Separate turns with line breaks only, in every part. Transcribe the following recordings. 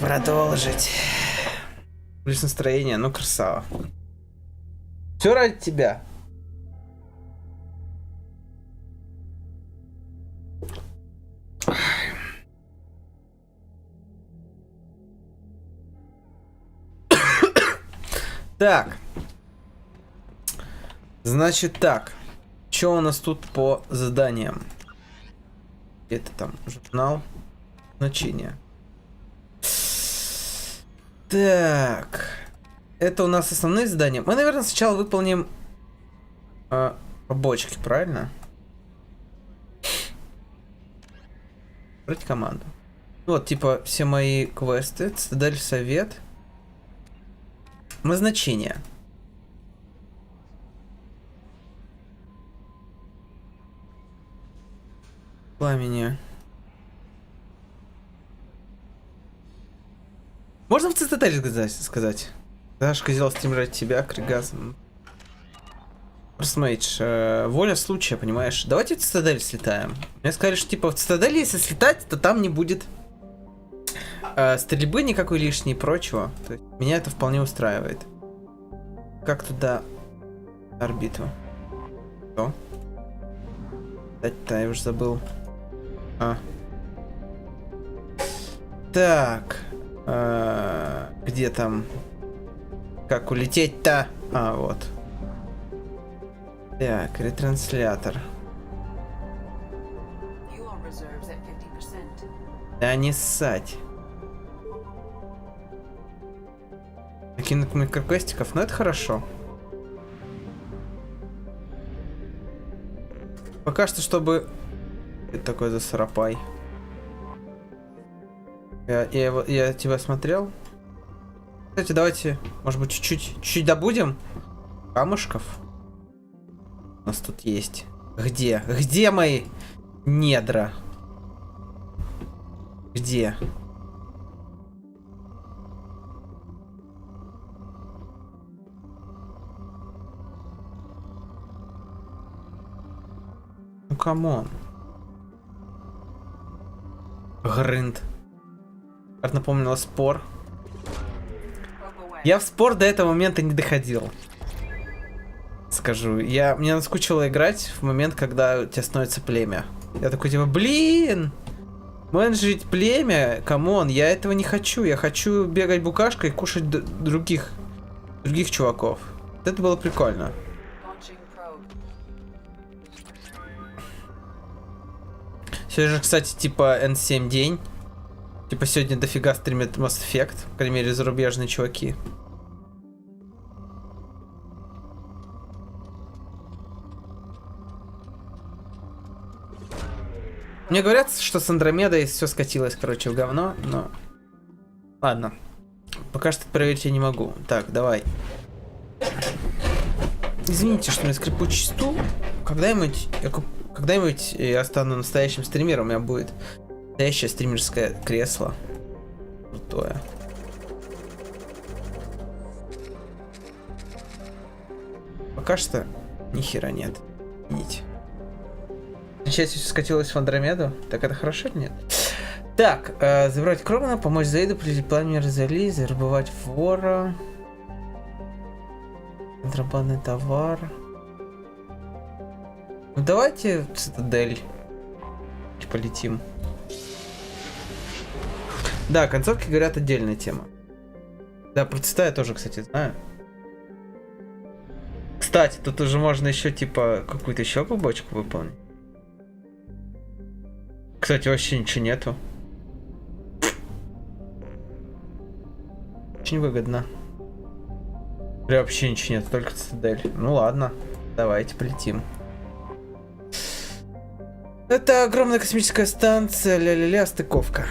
Продолжить. Плюс настроение, ну красава. Все ради тебя. Так. Значит так. Что у нас тут по заданиям? Это там журнал. Значение. Так. Это у нас основные задания. Мы, наверное, сначала выполним побочки, правильно? Брать команду. Вот, типа, все мои квесты. Цитадель, совет. Назначение. Пламени. Можно в Цитадель сказать? Дашка сделал стрим ради тебя, Кригазм. Просмейдж. Воля случая, понимаешь? Давайте в Цитадель слетаем. Мне сказали, что типа в Цитадель, если слетать, то там не будет стрельбы никакой лишней и прочего. То есть меня это вполне устраивает. Как туда орбиту? Что? Да, я уже забыл. Так. Где там? Как улететь-то? Вот. Так, ретранслятор. Да не ссать. Накинуть микроквестиков, но это хорошо. Пока что, чтобы... Это такой за сарапай. Я тебя смотрел. Кстати, давайте, может быть, чуть-чуть добудем камушков. У нас тут есть. Где? Где мои недра? Где? Ну, камон. Грынд. Как напомнила спор. Я в спор до этого момента не доходил. Скажу. Мне наскучило играть в момент, когда у тебя становится племя. Я такой типа, блин! Менеджерить племя? Камон, я этого не хочу. Я хочу бегать букашкой и кушать других чуваков. Вот это было прикольно. Сегодня же, кстати, типа N7 день. Типа сегодня дофига стримят Mass Effect. По крайней мере, зарубежные чуваки. Мне говорят, что с Андромедой все скатилось, короче, в говно, но... Ладно. Пока что проверить я не могу. Так, давай. Извините, что у меня скрипучий стул. Когда-нибудь я стану настоящим стримером, у меня будет настоящее стримерское кресло. Крутое. Пока что ни хера нет. Видите. Часть все скатилась в Андромеду. Так это хорошо или нет? Так, забрать Кромана, помочь Заиду, прийти пламя развели, завербовать вора. Контрабандный товар. Ну давайте в Цитадель полетим. Да, концовки, говорят, отдельная тема. Да, про Цита я тоже, кстати, знаю. Кстати, тут уже можно еще, типа, какую-то еще побочку выполнить. Кстати, вообще ничего нету. Очень выгодно. Прям вообще ничего нет, только Цитадель. Ну ладно, давайте полетим. Это огромная космическая станция, ля-ля-ля, стыковка.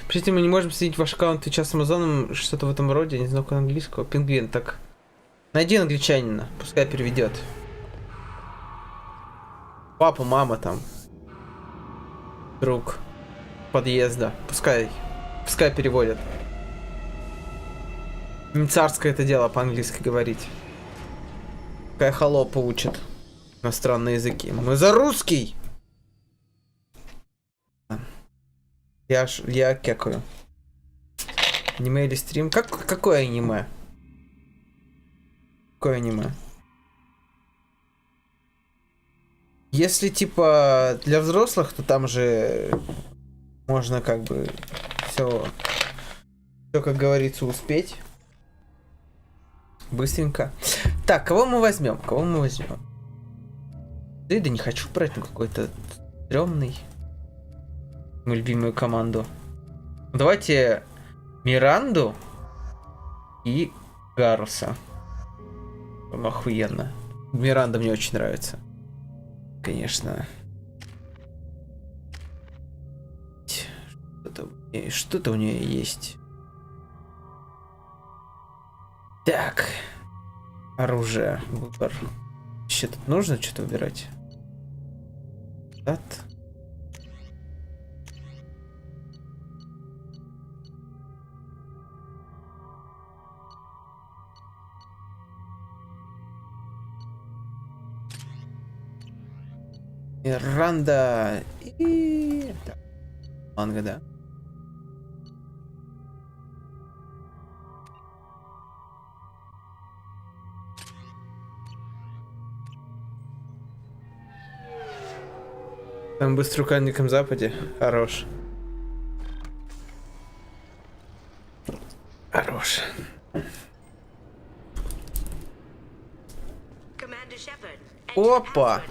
Прежде мы не можем следить ваш аккаунт Твича с Амазоном, что-то в этом роде, не знаю, английского. Пингвин, так. Найди англичанина, пускай переведет. Папа, мама там. Друг. Подъезда. Пускай переводят. Не царское это дело по-английски говорить. Какая холопа учит иностранные языки. Мы за русский! Я кекаю. Аниме или стрим? Какое аниме? Какое аниме? Если типа для взрослых, то там же можно как бы все, как говорится, успеть. Быстренько. Так, кого мы возьмем? Кого мы возьмем? Да не хочу брать, ну какой-то стрёмный. Мою любимую команду. Давайте Миранду и Гаруса. Охуенно. Миранда мне очень нравится. Конечно. Что-то у нее есть. Так. Оружие. Выбор. Вообще тут нужно что-то выбирать? Да. Миранда и... Так. Манга, да. Там быстро на Диком Западе. Хорош. Хорош. Опа!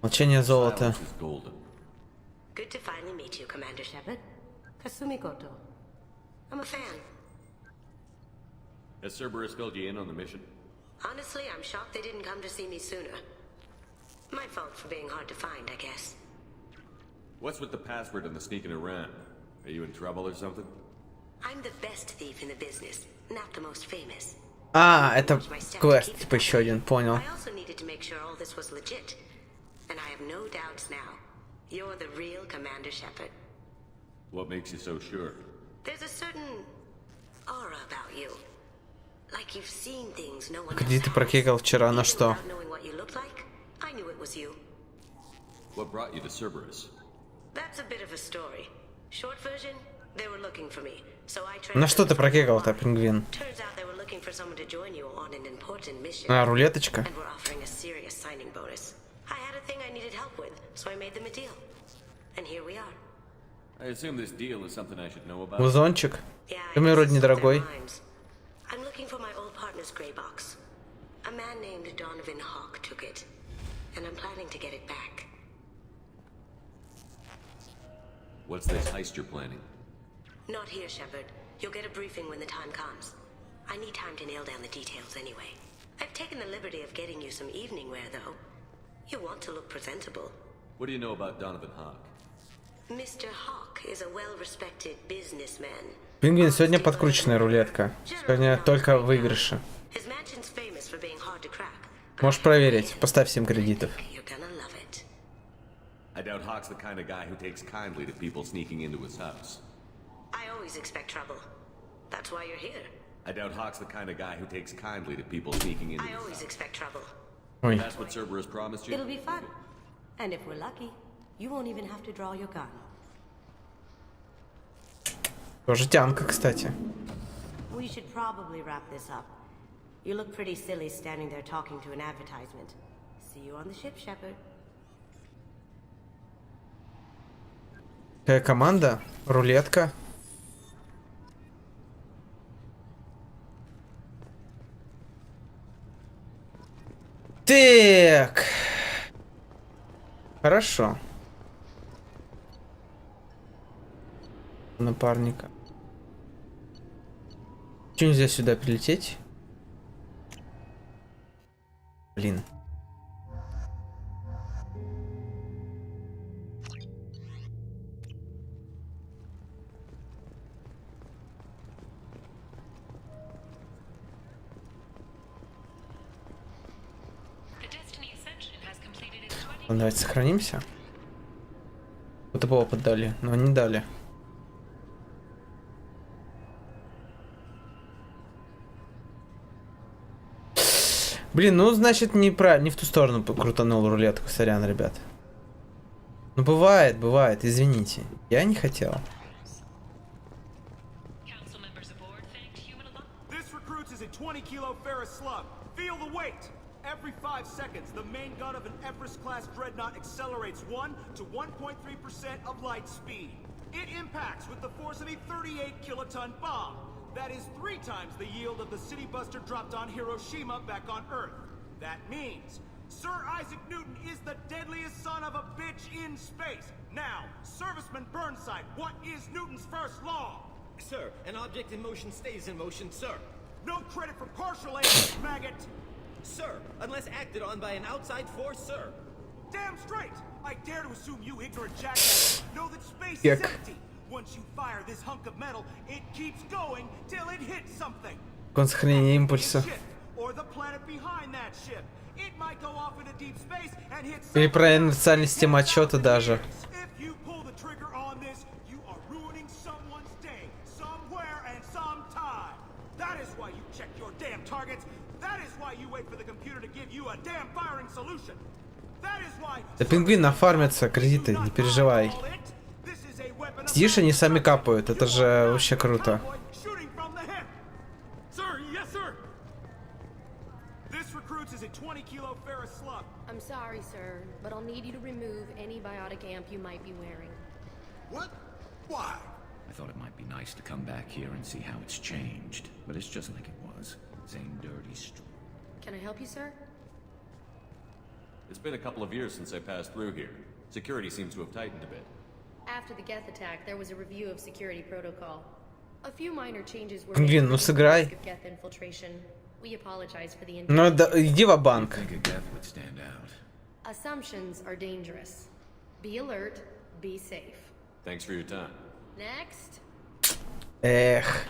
Молчание золота.
Good to finally meet you, Commander Shepard. Kasumi Goto. I'm a fan.
Has Cerberus filled you in on the mission?
Honestly, I'm shocked they didn't come to see me sooner. My fault for being hard to find, I guess.
What's with the password and the sneaking around? Are you in trouble or something?
I'm the best thief in the business, not the most famous.
А, это квест, типа еще один, понял.
I also needed to make sure all this was legit. And I have no doubts now. You're the real Commander Shepard.
What makes you so sure?
There's a certain aura about you. Like you've seen things no one else
Где ты прокекал вчера, на что?
without knowing what you looked like, I knew it was you.
What brought you to Cerberus?
That's a bit of a story. Short version, they were looking for me. So I
На что ты прокекал-то, пингвин?
Turns out they were looking for someone to join you on an important mission.
А, рулеточка?
And were offering a serious signing bonus. I had a thing I needed help with, so I made them a deal. And here we are.
I assume this deal is something I should know about.
Музончик?
Yeah,
Ты мне вроде недорогой.
I'm looking for my old partner's gray box. A man named Donovan Hawk took it, and I'm planning to get it back.
What's this heist you're planning?
Not here, Shepard. You'll get a briefing when the time comes. I need time to nail down the details anyway. I've taken the liberty of getting you some evening wear, though. You want to look presentable.
What do you know about Donovan Hawk?
Mr. Hawk is a well-respected businessman.
Пингвин, сегодня подкрученная рулетка. Сегодня только выигрыши.
His mansion's famous for being hard to crack.
Можешь проверить. Поставь 7 кредитов.
You're gonna love it.
I doubt Hawk's the kind of guy who takes kindly to people sneaking into his house.
I always expect trouble. That's why you're here.
I doubt Hawk's the kind of guy who takes kindly to people sneaking into
I
his
always
house.
expect trouble.
Ой.
That's what Cerberus promised you?
It'll be fun. And if we're lucky, you won't even have to draw your gun.
Тоже тянка, кстати.
We should probably wrap this up. You look pretty silly standing there talking to an advertisement. See you on the ship, Shepard.
Какая команда? Рулетка. Так. Хорошо. Напарника. Че, нельзя сюда прилететь? Блин. Давайте сохранимся. Вот его поддали, но не дали. Блин, ну значит не в ту сторону крутанул рулетку, сорян, ребят. Ну бывает, бывает, извините. Я не хотел.
This recruits is a 20-kilo ferrous slug. Feel the weight. Every 5 seconds, the main gun of an Everest-class dreadnought accelerates 1 to 1.3% of light speed. It impacts with the force of a 38-kiloton bomb. That is 3 times the yield of the city buster dropped on Hiroshima back on Earth. That means Sir Isaac Newton is the deadliest son of a bitch in space. Now, Serviceman Burnside, what is Newton's first law?
Sir, an object in motion stays in motion, sir.
No credit for partial aim, maggot!
Sir, unless acted on by an outside force, sir.
Damn straight! I dare to assume you ignorant jackass know that space
Yuck.
is empty. Once you fire this hunk of metal, it keeps going till it hits something.
Кон сохранения импульса.
Ship, or the planet behind that ship. It might go off into deep space and hit
Или
something
про
else.
инерциальную систему отсчета даже.
If you pull the trigger on this, you are ruining someone's day, somewhere and sometime. That is why you check your damn targets. That is why you wait for the computer to give you a damn firing solution. That is why.
Да пингвин нафармится, кредиты, не переживай. Сидишь, они сами капают, это же вообще круто.
I'm sorry, sir, but I'll need you to remove any biotic amp you might be wearing.
What? Why?
I thought it might be nice to come back here and see how it's changed, but it's just like it was. Same dirty street.
Can I help you, sir?
It's been a couple of years since I passed through here. Security seems to have tightened a bit.
After the Geth attack, there was a review of security protocol. A few minor changes were
Блин, ну
made to
сыграй.
risk of Geth infiltration. We apologize for the
Ну да, иди в
I
банк.
think a death would stand out.
Assumptions are dangerous. Be alert, be safe.
Thanks for your time.
Next.
Эх.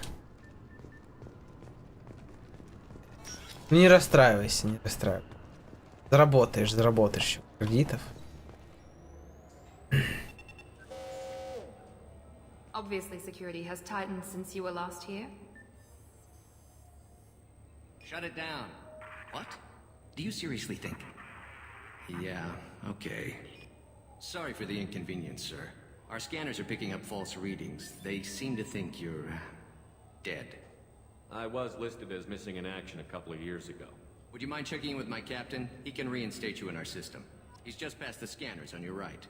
Ну не расстраивайся, не расстраивайся. Заработаешь, заработаешь еще кредитов.
Obviously, security has tightened since you were last here.
Shut it down. What? Do you seriously think? Yeah, okay. Sorry for the inconvenience, sir. Our scanners are picking up false readings. They seem to think you're dead.
I was listed as missing in action a couple of years ago.
Would you mind checking in with my captain? He can reinstate you in our system. He's just past the scanners on your right.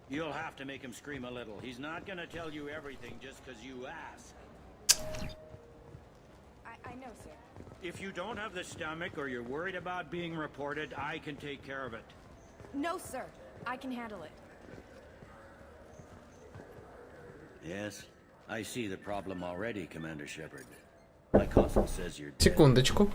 You'll have to make him scream a little. He's not gonna tell you everything just because you ask.
I know, sir.
If you don't have the stomach or you're worried about being reported, I can take care of it.
No, sir. I can handle it.
Yes, I see the problem already, Commander Shepard. My console says you're dead.
Секундочку.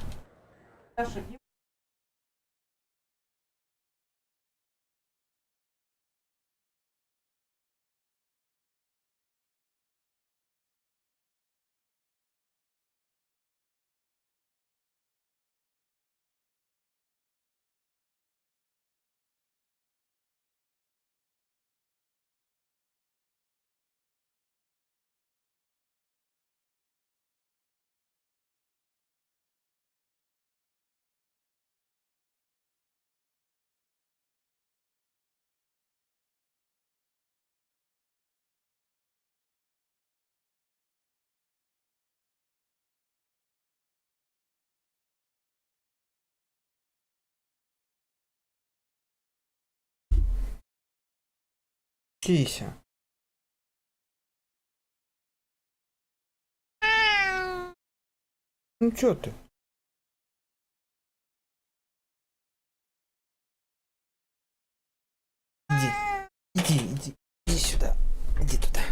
Кися. Ну чё ты? Иди сюда. Иди туда.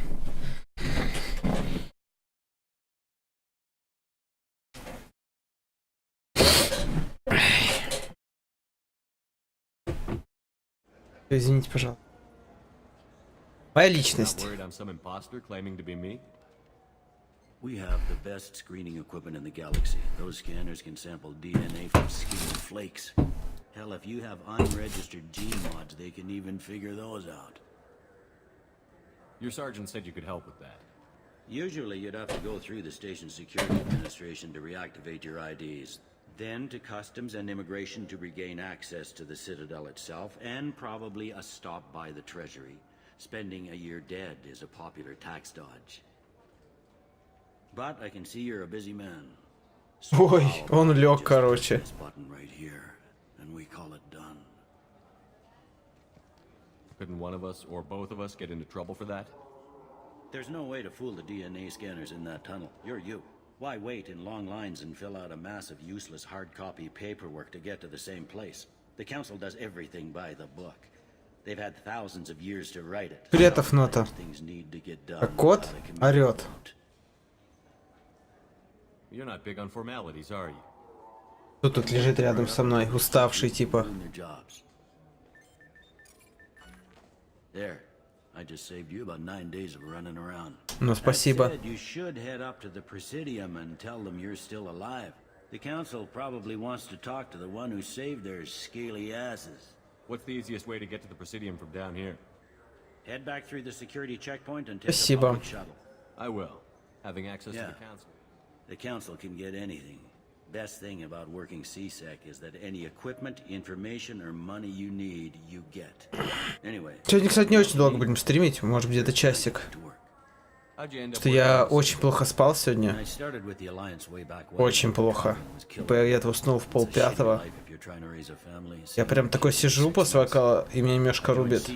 Извините, пожалуйста. Моя личность.
Not worried I'm some imposter claiming to be me?
We have the best screening equipment in the galaxy. Those scanners can sample DNA from skin and flakes. Hell, if you have unregistered gene mods, they can even figure those out.
Your sergeant said you could help with that.
Usually you'd have to go through the station security administration to reactivate your IDs. Then to customs and immigration to regain access to the Citadel itself, and probably a stop by the Treasury. Spending a year dead is a popular tax dodge. But I can see you're a busy man.
Ой, он лег, короче.
This button right here, and we call it done.
Couldn't one of us or both of us get into trouble for that?
There's no way to fool the DNA scanners in that tunnel. You're you. Why wait in long lines and fill out a massive useless hard copy paperwork to get to the same place? The council does everything by the book. They've had thousands of years to write it.
Приветов, нота.
Things need to get
А
done.
кот орёт.
You're not big on formalities, are you?
Кто тут лежит рядом со мной, уставший типа?
Doing their jobs. There. I just saved you about 9 days of running around.
Ну, спасибо.
That said, you should head up to the Presidium and tell them you're still alive. The council probably wants to talk to the one who saved their scaly asses.
What's the easiest way to get to the Presidium from down here?
Head back through the security checkpoint and take a
Спасибо.
public shuttle.
I will. Having access to
Yeah.
the council.
The council can get anything. Best thing about working CSEC is that any equipment, information, or money you need, you get. Anyway.
Сегодня, кстати, не очень долго будем стримить, может где-то часик.
How'd you end up
Что
where
я
you are?
очень плохо спал сегодня.
I started with the Alliance way back when.
Очень плохо. Типа я где-то уснул в 4:30. Я прям такой сижу после вокала, и меня немножко рубит.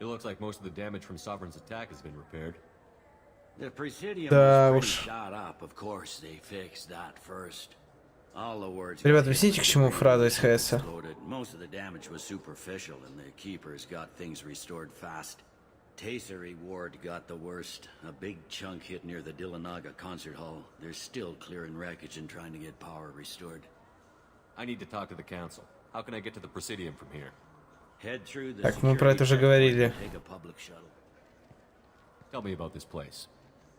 It looks like most of the damage from Sovereign's attack has been repaired.
The Presidium
Да
was
уж.
pretty shot up. Of course, they fixed that first. All the wards
Ребят,
got
объясните, к
hit
чему
when the
фраза
main
из ХС?
exploded. Most of the damage was superficial, and the keepers got things restored fast. Tasery ward got the worst. A big chunk hit near the Dillanaga concert hall. They're still clearing wreckage and trying to get power restored.
I need to talk to the council. How can I get to the Presidium from here?
Head through the
Так, мы про это уже
security
говорили.
checkpoint and take a public shuttle.
Tell me about this place.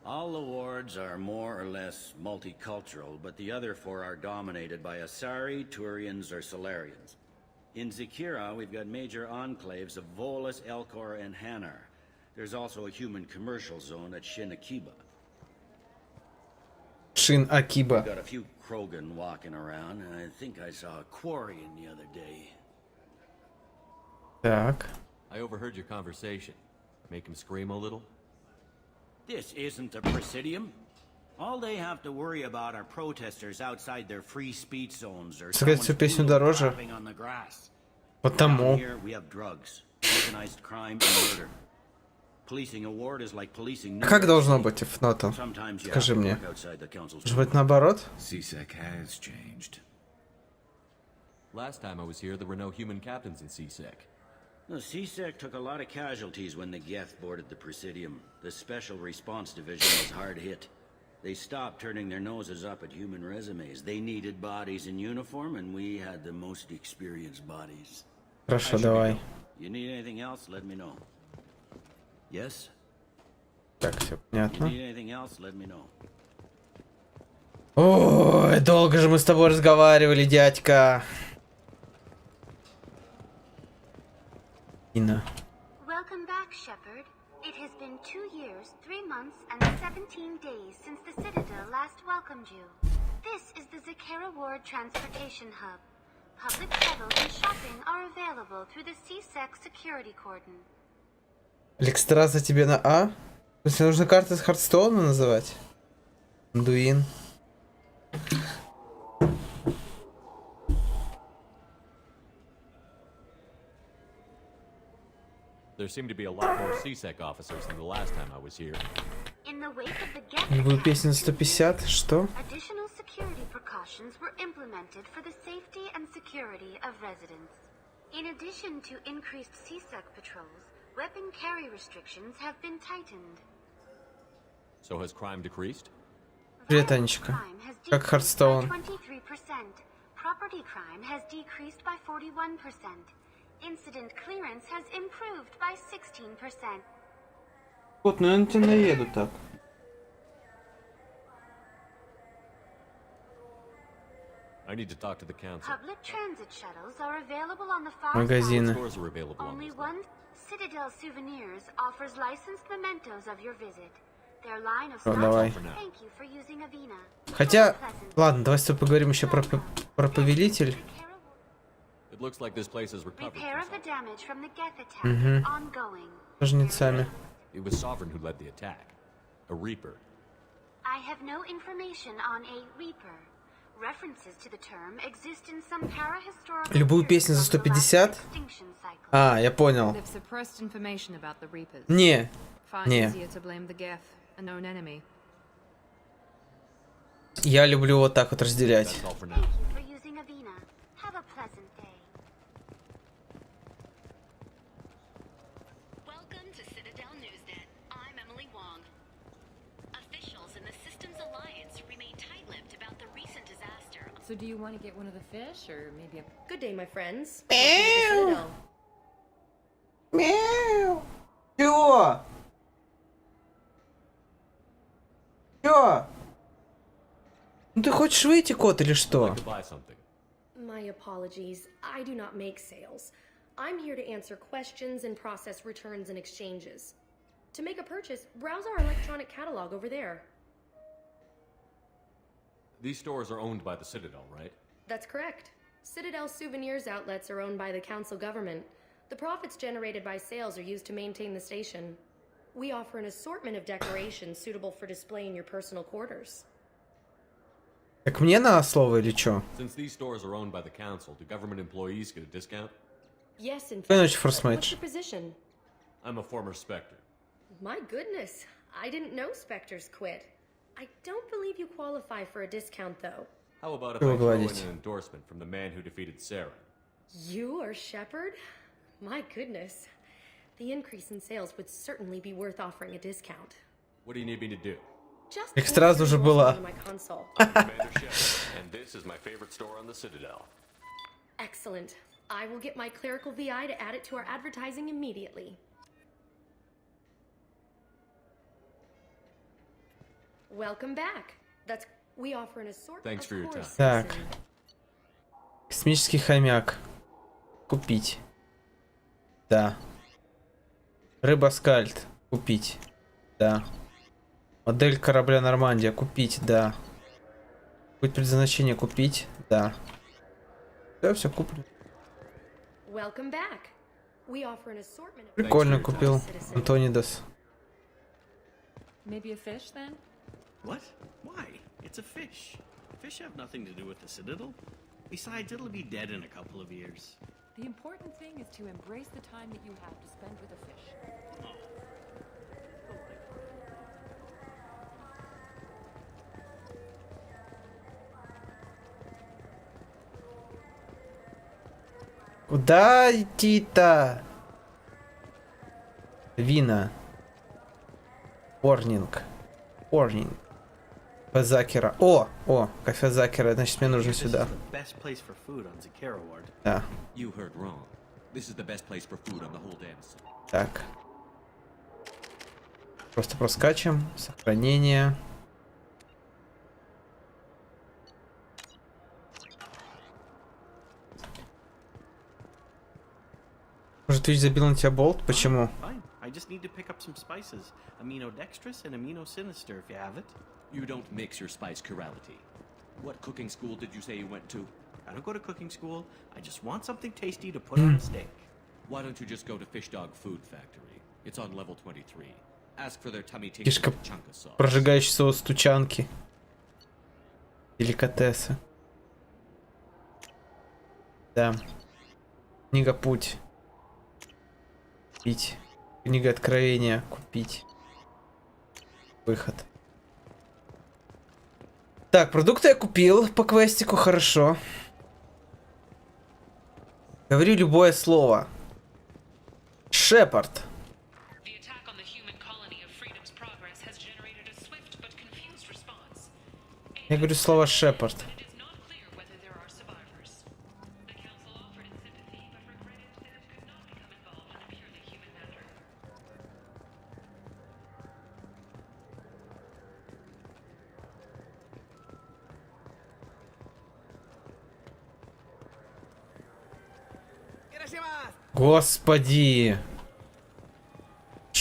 All the wards are more or less multicultural, but the other four are dominated by Asari, Turians, or Solarians. In Zakira, we've got major enclaves of Volus, Elcor, and Hanar. There's also a human commercial zone at Shin Akiba.
Шин
We've
Акиба.
got a few Krogan walking around, and I think I saw a Quarian the other day.
Так.
I overheard your conversation. Make him scream a little?
This isn't a Presidium. All they have to worry about are protesters outside their free speech zones or
Сыграть всю песню дороже.
someone on the grass.
Потому.
Down here we have drugs, organized crime, and murder. Policing a ward is like policing.
Как должно быть, Фнота?
Sometimes you have
Скажи
to
мне.
work outside the council's
Может быть наоборот?
CSEC has changed.
Last time I was here, there were no human captains in CSEC.
The CSEC took a lot of casualties when the Geth boarded the Presidium. The Special Response Division was hard hit. They stopped turning their noses up at human resumes. They needed bodies in uniform, and we had the most experienced bodies.
Хорошо, давай.
You need anything else, let me know. Yes?
Так, все
You
понятно.
need anything else, let me know.
Ой, долго же мы с тобой разговаривали, дядька. Инна.
Welcome back, Shepard. It has been 2 years, 3 months, and 17 days since the Citadel last welcomed you. This is the Zakera Ward Transportation Hub. Public shuttles and shopping are available through the CSEC security cordon.
Лекстраза тебе на А? То есть нужно карты с Хардстоуна называть? Дуин.
There seem to be a lot more CSEC officers than the last time I was here.
In the wake of the Geth
Не будет
attack,
песни на 150? Что?
additional security precautions were implemented for the safety and security of residents. In addition to increased CSEC patrols, weapon carry restrictions have been tightened.
So has crime decreased?
Привет,
Violent
Анечка.
crime has
Как
decreased
Хардстоун.
by 23%. Property crime has decreased by 41%. Incident clearance has improved by 16%.
Вот, ну я на тебя наеду так.
I need to talk to the council.
Public transit shuttles are available on the far
Магазины.
Stores are available
side.
on
Only
this
one.
line.
Citadel Souvenirs offers licensed mementos of your visit. Their line of
давай.
Thank you for using Avina.
Хотя, ладно, давай с тобой поговорим еще про повелитель.
It looks like this place is recovered.
Repair of the damage from the Geth attack ongoing.
Жнецами.
It was Sovereign who led the attack. A Reaper.
I have no information on a Reaper. References to the term exist in some parahistorical.
Любую песню за 150? А, я понял.
They've suppressed information about the Reapers.
Не.
Far
Не.
easier to blame the Geth, a known enemy.
Я люблю вот так вот разделять.
That's all for now.
Thank you for using Avina. Have a pleasant day.
Welcome to Citadel Newsnet. I'm Emily Wong. Officials in the Systems Alliance remain tight-lipped about the recent disaster.
So do you want to get one of the fish, or maybe a...
Good day, my friends. Welcome to the Citadel.
Мяу. Чё? Чё? Ну ты хочешь выйти, кот, или что?
Like to buy something.
My apologies. I do not make sales. I'm here to answer questions and process returns and exchanges. To make a purchase, browse our electronic catalog over there.
These stores are owned by the Citadel, right?
That's correct. Citadel Souvenirs outlets are owned by the council government. The profits generated by sales are used to maintain the station. We offer an assortment of decorations suitable for display in your personal quarters.
Так мне на слово или чё?
Since these stores are owned by the council, do government employees get a discount?
Yes, in
Finish
fact.
first
What's
match.
your position?
I'm a former Spectre.
My goodness, I didn't know Spectres quit. I don't believe you qualify for a discount, though.
How about if I throw in
говорите?
an endorsement from the man who defeated Saren?
You are Shepard? My goodness. The increase in sales would certainly be worth offering a discount.
What do you need me to do?
Just
Их сразу же было.
my console.
Commander Shepard, and this is my favorite store on the Citadel.
Excellent. I will get my clerical VI to add it to our advertising immediately. Welcome back. We offer an assortment.
Thanks for your time.
Так. Космический хомяк. Купить. Да. Рыба-скальд. Купить. Да. Модель корабля Нормандия. Купить. Да. Путь предназначения. Купить. Да. Все куплено.
Welcome back. We offer an assortment of
Прикольно купил. Антонидас.
Maybe a fish, then?
What? Why? It's a fish. Fish have nothing to do with the Citadel. Besides, it'll be dead in a couple of years.
The important thing is to embrace the time that you have to spend with a fish.
Куда идти-то? Вина. Орнинг. Орнинг. Кафе Закера. О, кафе Закера. Значит, мне нужно сюда. Да.
You heard wrong. This is the best place for food on the whole damn city.
Так. Просто проскачем. Сохранение. Может, Twitch забил на тебя болт? Почему?
I just need to pick up some spices. Aminodextrous and aminosinister if you have it.
You don't mix your spice chirality. What cooking school did you say you went to?
I don't go to cooking school. I just want something tasty to put on a steak.
Why don't you just go to Fish Dog Food Factory? It's on level 23. Ask for their tummy
Фишка
tinker chunka sauce.
прожигающий соус тучанки. Деликатесы. Да. Книга Путь. Купить. Книга Откровения. Купить. Выход. Так, продукты я купил по квестику, хорошо. Говори любое слово. Шепард. Я говорю слово Шепард. Господи.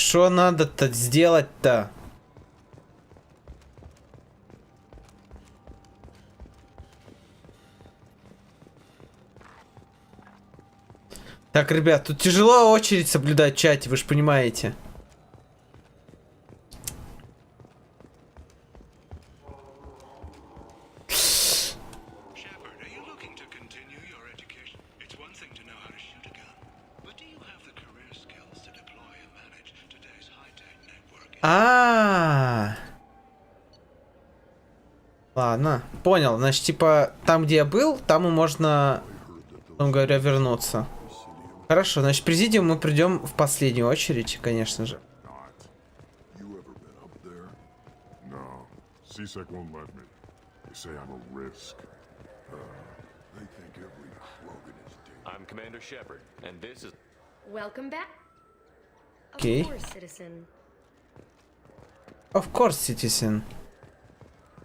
Что надо-то сделать-то? Так, ребят, тут тяжело очередь соблюдать в чате, вы же понимаете. Ладно, понял. Значит, типа, там, где я был, там и можно, условно говоря, вернуться. Хорошо, значит, президиум мы придем в последнюю очередь, конечно же.
Welcome back.
Окей.
Of course, citizen.
Of course, citizen.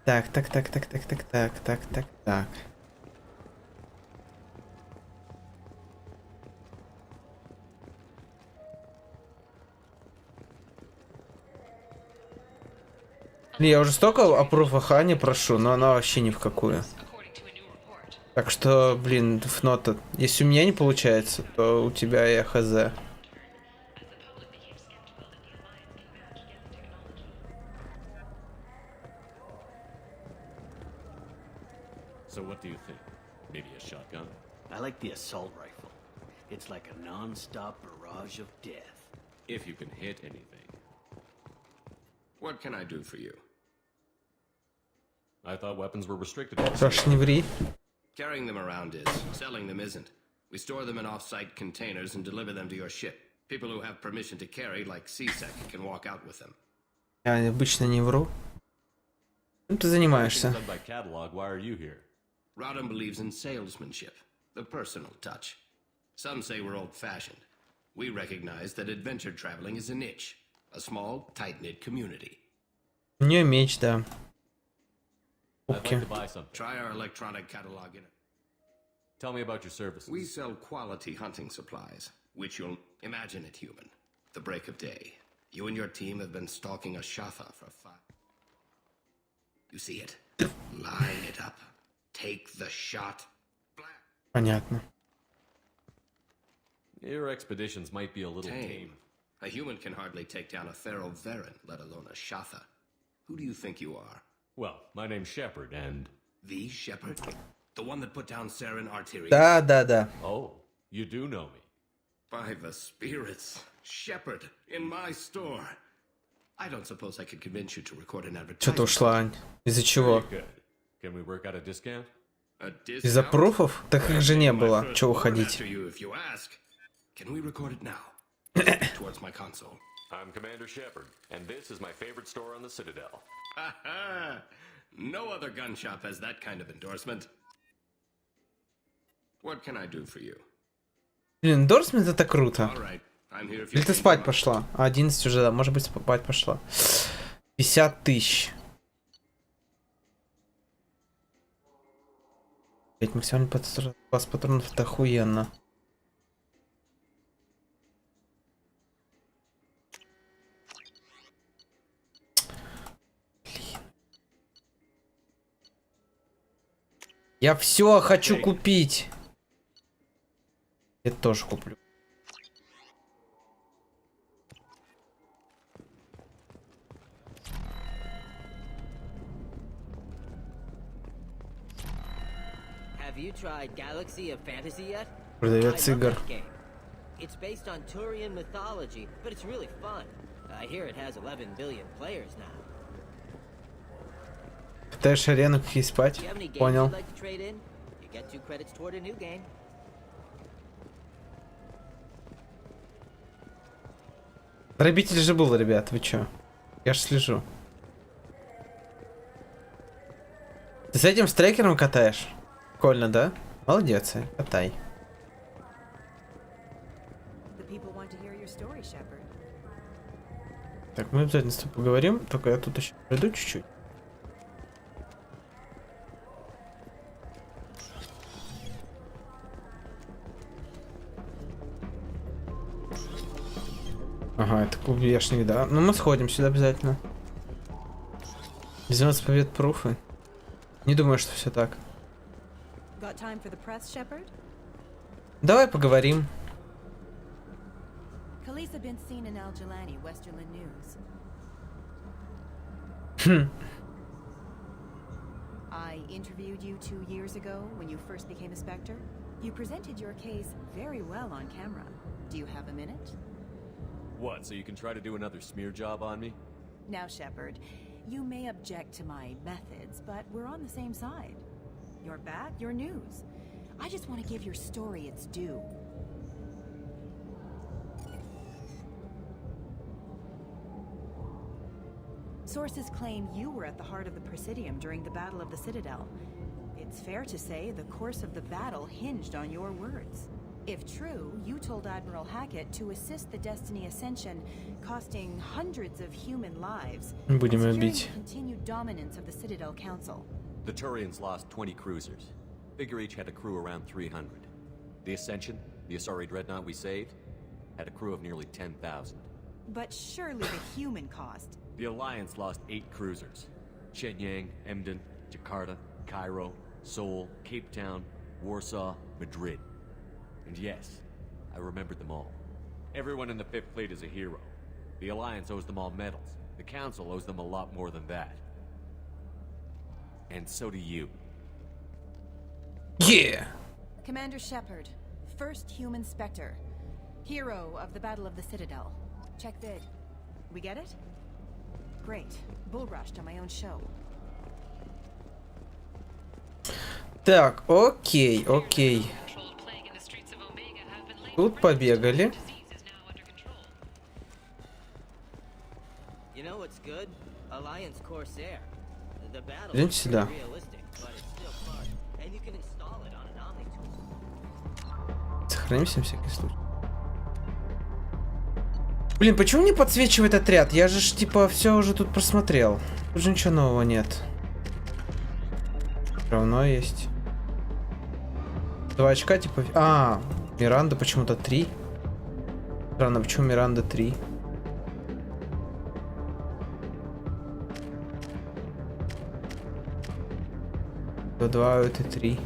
Так. Я уже столько аппруфа не прошу, но она вообще ни в какую. Так что, блин, Фнота, если у меня не получается, то у тебя я хз.
So what do you think? Maybe a shotgun?
I like the assault rifle. It's like a non-stop barrage of death.
If you can hit anything.
What can I do for you?
I thought weapons were restricted.
Саш, не ври.
Carrying them around is. Selling them isn't. We store them in off-site containers and deliver them to your ship. People who have permission to carry, like CSEC, can walk out with them.
Я обычно не вру. Чем ты занимаешься?
Done by catalog, why are you here?
Rodham believes in salesmanship, the personal touch. Some say we're old-fashioned. We recognize that adventure traveling is a niche, a small, tight-knit community.
У нее меч, да.
I'd like to buy something.
Try our electronic catalog in it.
Tell me about your services.
We sell quality hunting supplies, which you'll imagine it human. The break of day. You and your team have been stalking a Shafa for 5. You see it? Line it up. Take the shot.
Понятно.
Your expeditions might be a little tame.
A human can hardly take down a Pharaoh Varen, let alone a Shatha. Who do you think you are?
Well, my name's Shepard, and...
The Shepard? The one that put down Saren Arterias?
Да.
Oh, you do know me.
By the spirits. Shepard, in my store. I don't suppose I could convince you to record an advertisement.
Что-то ушла. Из-за чего?
Very good. Can we work out a discount?
Из-за пруфов? Так их же не было. Чего уходить?
Can we record it now? Towards my console.
I'm Commander Shepard, and this is my favorite store on the Citadel.
No other gun shop has that kind of endorsement. What can I do for you?
Блин, эндорсмент это круто.
All right. I'm here if you
Или ты спать пошла? А, 11 уже, да. Может быть, спать пошла. 50 тысяч. Блять, максимальный запас патронов, это охуенно. Блин. Я все хочу купить. Я тоже куплю.
Have you tried Galaxy of Fantasy yet?
Продавец игр.
It's based on Turian mythology, but it's really fun. I hear it has 11 billion players now.
Пытаешь арену какие спать? Понял.
Like to trade in? You get 2 credits toward a new game.
Грабитель же был, ребят, вы чё? Я ж слежу. Ты с этим стрекером катаешь? Прикольно, да? Молодец, катай. Так, мы обязательно с тобой поговорим, только я тут еще приду чуть-чуть. Ага, это клубешник, да. Ну мы сходим сюда обязательно. 12 побед пруфы. Не думаю, что все так.
Got time for the press, Shepard?
Давай поговорим.
Khaleesa been seen in Al Jalani, Westerland News. I interviewed you 2 years ago when you first became a Spectre. You presented your case very well on camera. Do you have a minute?
What, so you can try to do another smear job on me?
Now, Shepard, you may object to my methods, but we're on the same side. You're back, you're news. I just want to give your story its due. Sources claim you were at the heart of the Presidium during the Battle of the Citadel. It's fair to say the course of the battle hinged on your words. If true, you told Admiral Hackett to assist the Destiny Ascension, costing hundreds of human lives, and securing the continued dominance of the Citadel Council.
The Turians lost 20 cruisers. Figure each had a crew around 300. The Ascension, the Asari dreadnought we saved, had a crew of nearly 10,000.
But surely the human cost.
The Alliance lost 8 cruisers. Shenyang, Emden, Jakarta, Cairo, Seoul, Cape Town, Warsaw, Madrid. And yes, I remembered them all. Everyone in the 5th Fleet is a hero. The Alliance owes them all medals. The Council owes them a lot more than that. And so do you.
Yeah!
Commander Shepard, first human Spectre. Hero of the Battle of the Citadel. Check vid. We get it? Great. Bull rushed on my own show.
Так, окей, окей. Тут побегали.
You know what's good? Alliance Corsair. The battle
Идемте
is
сюда.
realistic, but it's still fun, and you can install it on an Omni tool.
Сохранимся на всякий случай. Блин, почему не подсвечивает отряд? Я же типа все уже тут просмотрел. Тут же ничего нового нет. Все равно есть. 2 очка типа... А, Миранда почему-то 3. Странно, почему Миранда 3? То 2, это 3.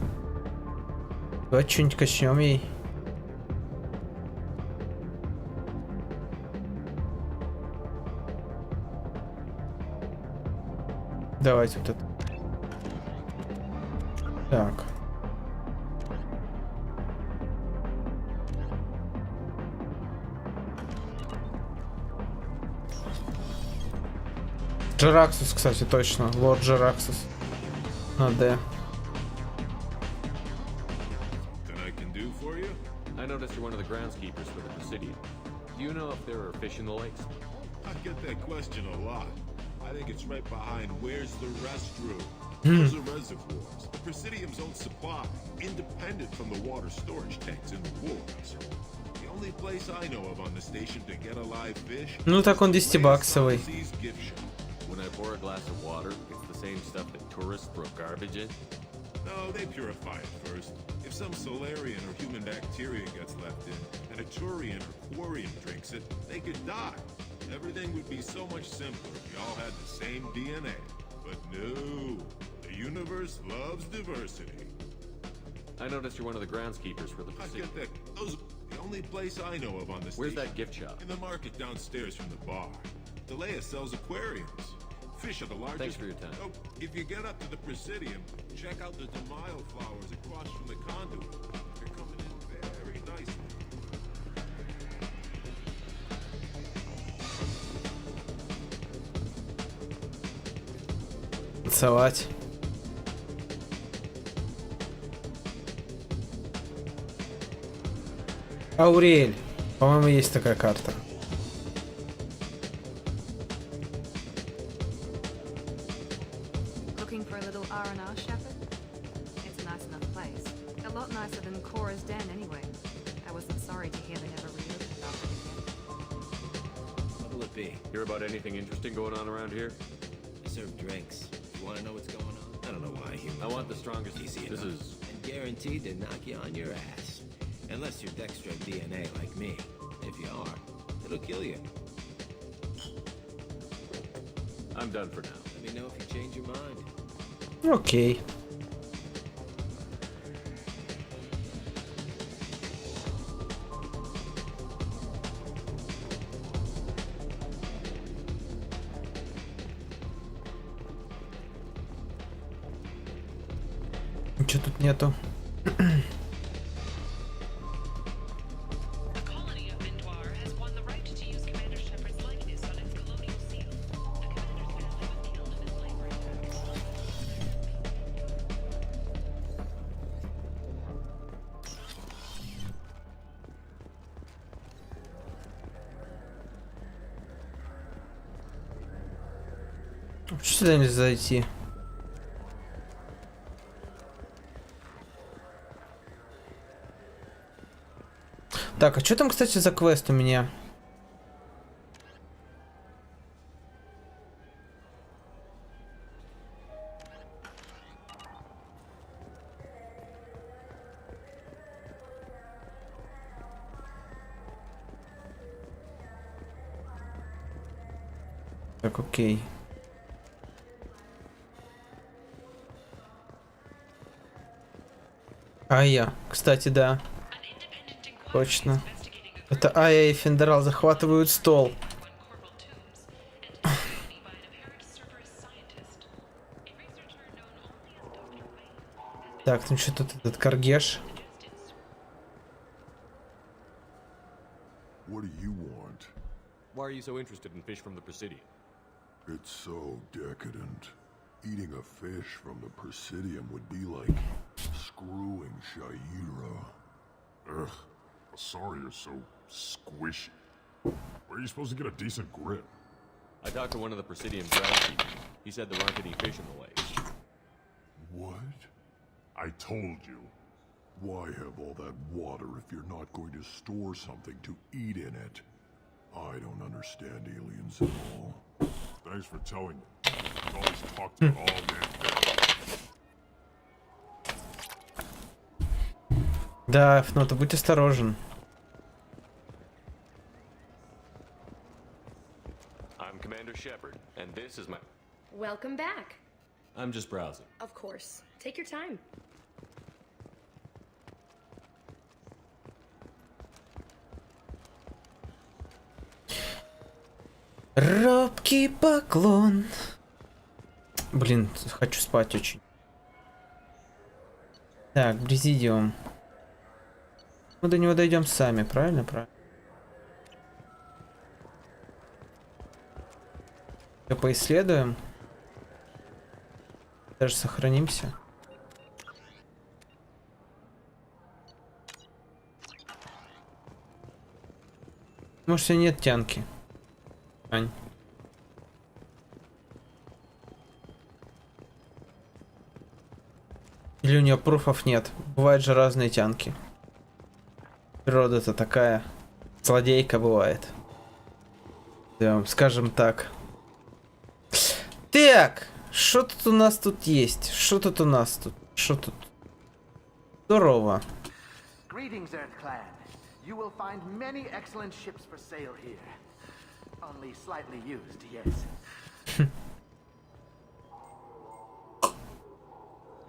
Давайте что-нибудь качнем ей. Давайте вот это. Так. Джераксус, кстати, точно. Лорд Джераксус. На Д.
I noticed you're one of the groundskeepers for the Presidium. Do you know if there are fish in the lakes?
I get that question a lot. I think it's right behind where's the restroom. Those are reservoirs. The Presidium's own supply, independent from the water storage tanks in the wars. The only place I know of on the station to get a live fish.
Ну так он 10-баксовый.
When I pour a glass of water, it's the same stuff that tourists throw garbage in?
No, they purify it first. If some Solarian or human bacteria gets left in, and a Turian or Quarian drinks it, they could die. Everything would be so much simpler if we all had the same DNA. But no, the universe loves diversity.
I noticed you're one of the groundskeepers for the Presidium.
I get that. Those are the only place I know of on the station.
Where's that gift shop?
In the market downstairs from the bar. Delea sells aquariums. Fish are the largest.
Thanks for your time.
Oh, if you get up to the Presidium, check out the Demaio flowers across from the conduit. They're coming in very nicely.
Танцевать. Аурель. По-моему, есть такая карта.
Looking for a little R&R, Shepard? It's a nice enough place. A lot nicer than Cora's den, anyway. I wasn't sorry to hear they never reopened after the game.
What'll it be?
Hear about anything interesting going on around here?
I serve drinks. You want to know what's going on? I don't know why humans...
I want the strongest.
Easy
This
enough.
is...
And guaranteed to knock you on your ass. Unless you're Dextro DNA like me. If you are, it'll kill you.
I'm done for now.
Let me know if you change your mind.
Окей. Ничего тут нету. Что сюда нельзя зайти? Так, а что там, кстати, за квест у меня? Так, окей. Ая, кстати, да. Точно. Это Ая и Фендерал захватывают стол. Так, ну что тут этот Каргеш?
What do you want?
Why are you so interested in fish from the Presidium?
It's so decadent. Eating a fish from the Presidium would be like screwing Shaira.
Ugh, sorry you're so squishy. Where are you supposed to get a decent grip?
I talked to one of the Presidium's groundskeepers. He said there aren't any fish in the lake.
What?
I told you.
Why have all that water if you're not going to store something to eat in it? I don't understand aliens at all.
Thanks for telling me. I've always talked to it all damn day.
Да, но ты будь осторожен.
I'm Commander Shepard, and this is my...
Welcome back.
I'm just browsing.
Of course. Take your time.
Робкий поклон. Блин, хочу спать очень. Так, Президиум. Мы до него дойдем сами, правильно? Правильно. Все поисследуем. Даже сохранимся. Может, у тебя нет тянки? Ань. Или у нее пруфов нет? Бывают же разные тянки. Природа-то такая. Злодейка бывает. Да, скажем так. Так, что тут у нас тут есть? Что тут у нас тут? Что тут? Здорово.
Greetings, Earth Clan. You will find many excellent ships for sale here. Only slightly used, yes.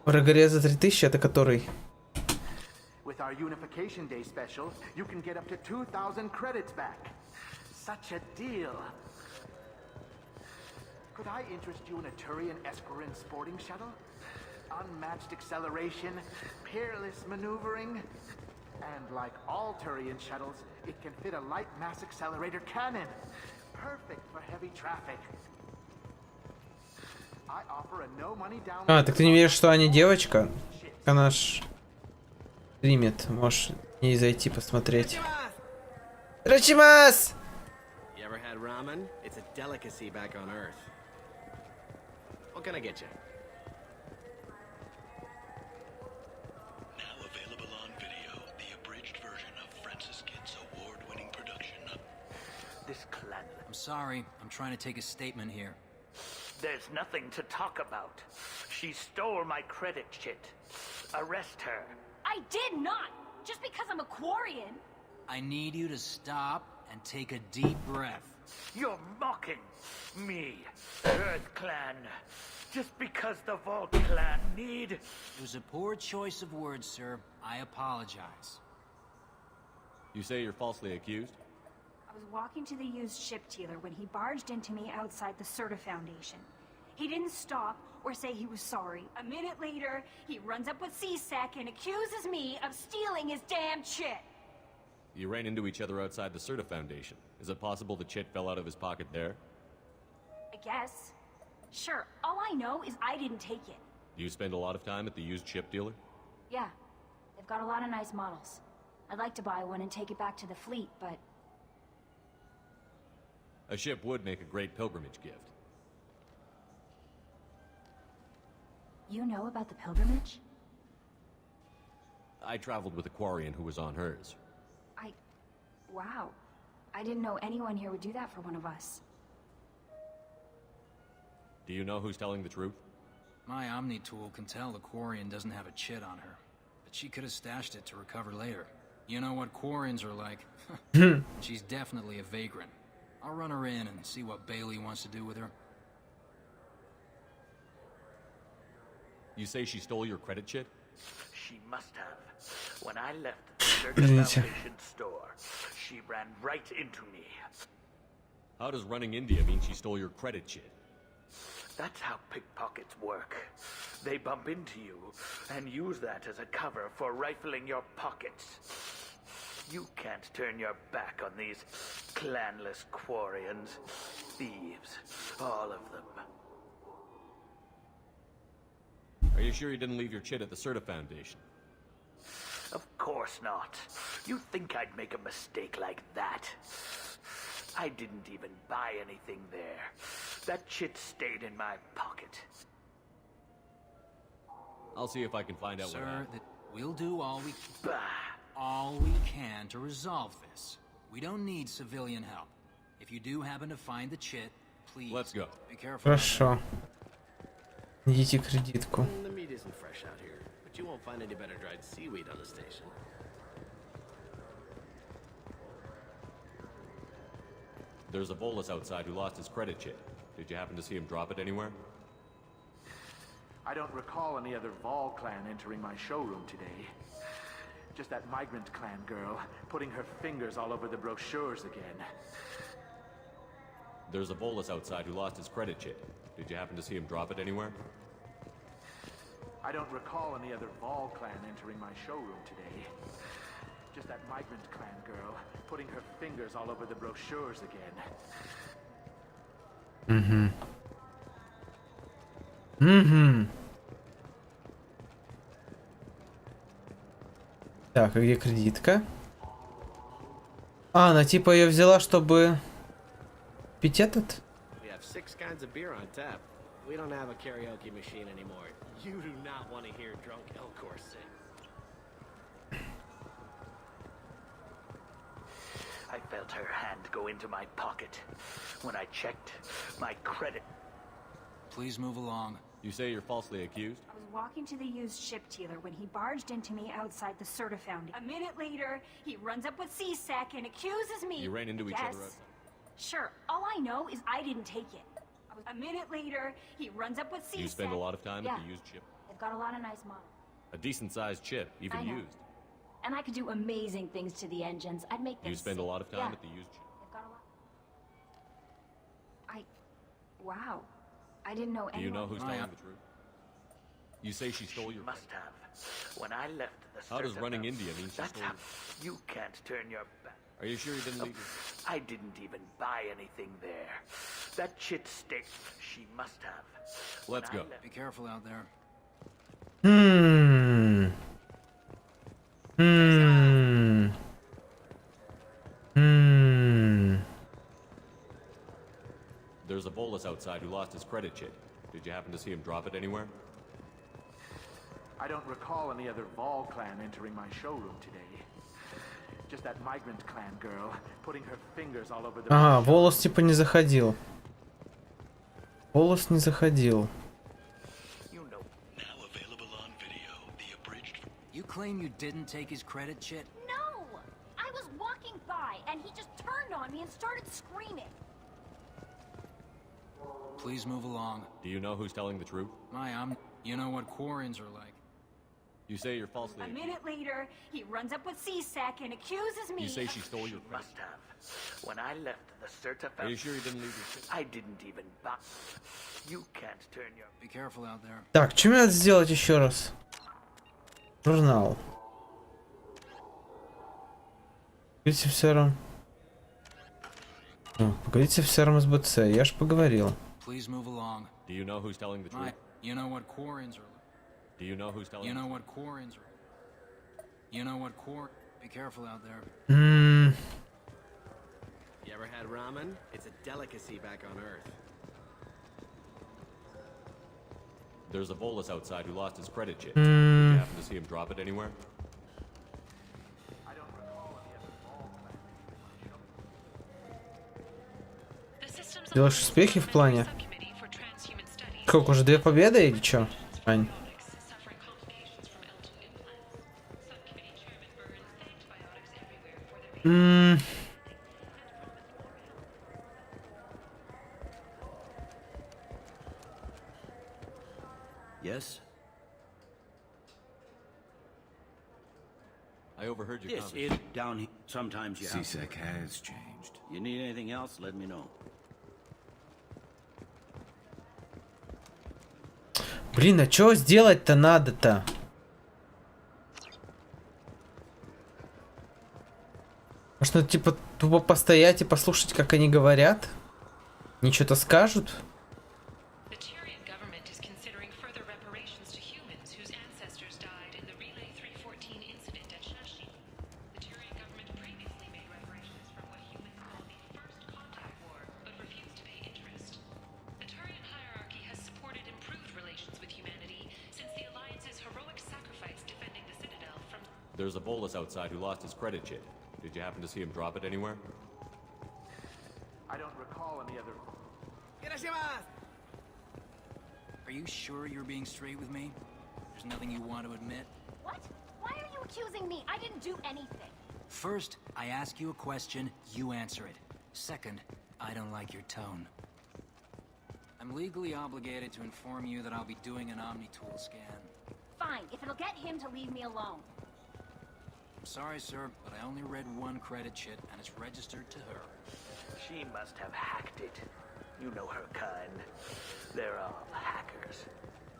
Врагорез за 3000, это который?
With our Unification Day special, you can get up to 2,000 credits back. Such a deal. Could I interest you in a Turian Esquirine sporting shuttle? Unmatched acceleration, peerless maneuvering, and like all Turian shuttles, it can fit a light mass accelerator cannon. Perfect for heavy traffic. I offer a no money down.
А, так ты не веришь, что Аня девочка? Она ж стримит. Можешь не зайти посмотреть. Рачимас!
You ever had ramen? It's a delicacy back on Earth. What can I get you?
Now available on video, the abridged version of Francis Kidd's award-winning production of
This clan.
I'm sorry, I'm trying to take a statement here.
There's nothing to talk about. She stole my credit shit. Arrest her.
I did not! Just because I'm a Quarian!
I need you to stop and take a deep breath.
You're mocking me, Earth Clan, just because the Vault Clan need...
It was a poor choice of words, sir. I apologize.
You say you're falsely accused?
I was walking to the used ship dealer when he barged into me outside the Serta Foundation. He didn't stop or say he was sorry. A minute later, he runs up with C-Sec and accuses me of stealing his damn chit.
You ran into each other outside the Serta Foundation. Is it possible the chit fell out of his pocket there?
I guess. Sure, all I know is I didn't take it.
Do you spend a lot of time at the used ship dealer?
Yeah, they've got a lot of nice models. I'd like to buy one and take it back to the fleet, but...
A ship would make a great pilgrimage gift.
You know about the pilgrimage?
I traveled with a Quarian who was on hers.
Wow. I didn't know anyone here would do that for one of us.
Do you know who's telling the truth?
My Omni tool can tell the Quarian doesn't have a chit on her, but she could have stashed it to recover later. You know what Quarians are like. She's definitely a vagrant. I'll run her in and see what Bailey wants to do with her.
You say she stole your credit chit?
She must have. When I left the Serta Foundation store, she ran right into me.
How does running India mean she stole your credit chit?
That's how pickpockets work. They bump into you and use that as a cover for rifling your pockets. You can't turn your back on these clanless Quarians. Thieves, all of them.
Are you sure you didn't leave your chit at the Serta Foundation?
Of course not. You think I'd make a mistake like that? I didn't even buy anything there. That chit stayed in my pocket.
I'll see if I can find out what happened.
Sir, we'll do all we can to resolve this. We don't need civilian help. If you do happen to find the chit, please.
Let's go.
Be careful.
Хорошо. Идите кредитку.
The meat isn't fresh out here, but you won't find any better dried seaweed on the station.
There's a Volus outside who lost his credit chit. Did you happen to see him drop it anywhere?
I don't recall any other Vol clan entering my showroom today. Just that migrant clan girl putting her fingers all over the brochures again.
There's a Volus outside who lost his credit chit. Did you happen to see him drop it anywhere?
I don't recall any other Vol clan entering my showroom today. Just that migrant clan girl putting her fingers all over the brochures again.
Так, а где кредитка? А, она типа ее взяла, чтобы пить этот?
We have 6 kinds of beer on tap. We don't have a karaoke machine anymore. You do not want to hear drunk Elcor sing.
I felt her hand go into my pocket. When I checked, my credit...
Please move along.
You say you're falsely accused?
I was walking to the used ship dealer when he barged into me outside the Serta Foundation. A minute later, he runs up with C-Sec and accuses me...
You ran into each other outside?
Sure, all I know is I didn't take it. A minute later, he runs up with C-Sec.
You spend a lot of time at the used chip?
They've got a lot of nice models.
A decent-sized chip, even
I know.
used.
And I could do amazing things to the engines. I'd make them
You spend a lot of time
yeah.
at the used chip?
They've got a lot. Wow. I didn't know anyone.
Do you know who's telling the truth? You say she stole your...
Must have. When I left the
How does
Serta
running
Foundation,
India mean she
that's
stole
how
your...
you can't turn your back.
Are you sure you didn't leave your...
I didn't even buy anything there. That chit stick, she must have.
Let's go.
Be careful out there.
There's a Volus outside who lost his credit chit. Did you happen to see him drop it anywhere?
I don't recall any other Vol clan entering my showroom today. Just that migrant clan girl putting her fingers all over the...
Ага, Волос типа не заходил. Волос не заходил.
You claim you didn't take his credit chit?
No! I was walking by and he just turned on me and started screaming.
Please move along.
Do you know who's telling the truth?
You know what quarians are like.
You say you're falsely.
A minute later, he runs up with C-Sec and accuses me.
You say she stole your credit.
Must have. When I left the Certa
Are you sure you didn't leave your shit?
I didn't even buy. You can't turn your.
Be careful out there.
Так, что мне надо сделать еще раз? Журнал. Поговорите с офицером. Поговорите с офицером СБЦ. Я ж поговорил.
Please move along.
Do you know who's telling the truth?
You know what quarians are like.
Do you know who's telling?
You know what quarians are. You know what quar. Be careful out there.
You ever had ramen? It's a delicacy back on Earth.
There's a Volus outside who lost his credit chip. Did you happen to see him drop it anywhere?
Делаешь успехи в плане? Сколько, уже 2 победы или чё, Ань?
Yes?
I overheard your
This
conversation.
is down here. Sometimes you have.
C-Sec has changed.
You need anything else, let me know.
Блин, а что сделать-то надо-то? Может, надо, типа, тупо постоять и послушать, как они говорят? Они что-то скажут?
There's a Volus outside who lost his credit chip. Did you happen to see him drop it anywhere?
I don't recall any other.
Are you sure you're being straight with me? There's nothing you want to admit?
What? Why are you accusing me? I didn't do anything.
First, I ask you a question, you answer it. Second, I don't like your tone. I'm legally obligated to inform you that I'll be doing an Omni-Tool scan.
Fine, if it'll get him to leave me alone.
I'm sorry, sir, but I only read one credit chit, and it's registered to her.
She must have hacked it. You know her kind. They're all hackers.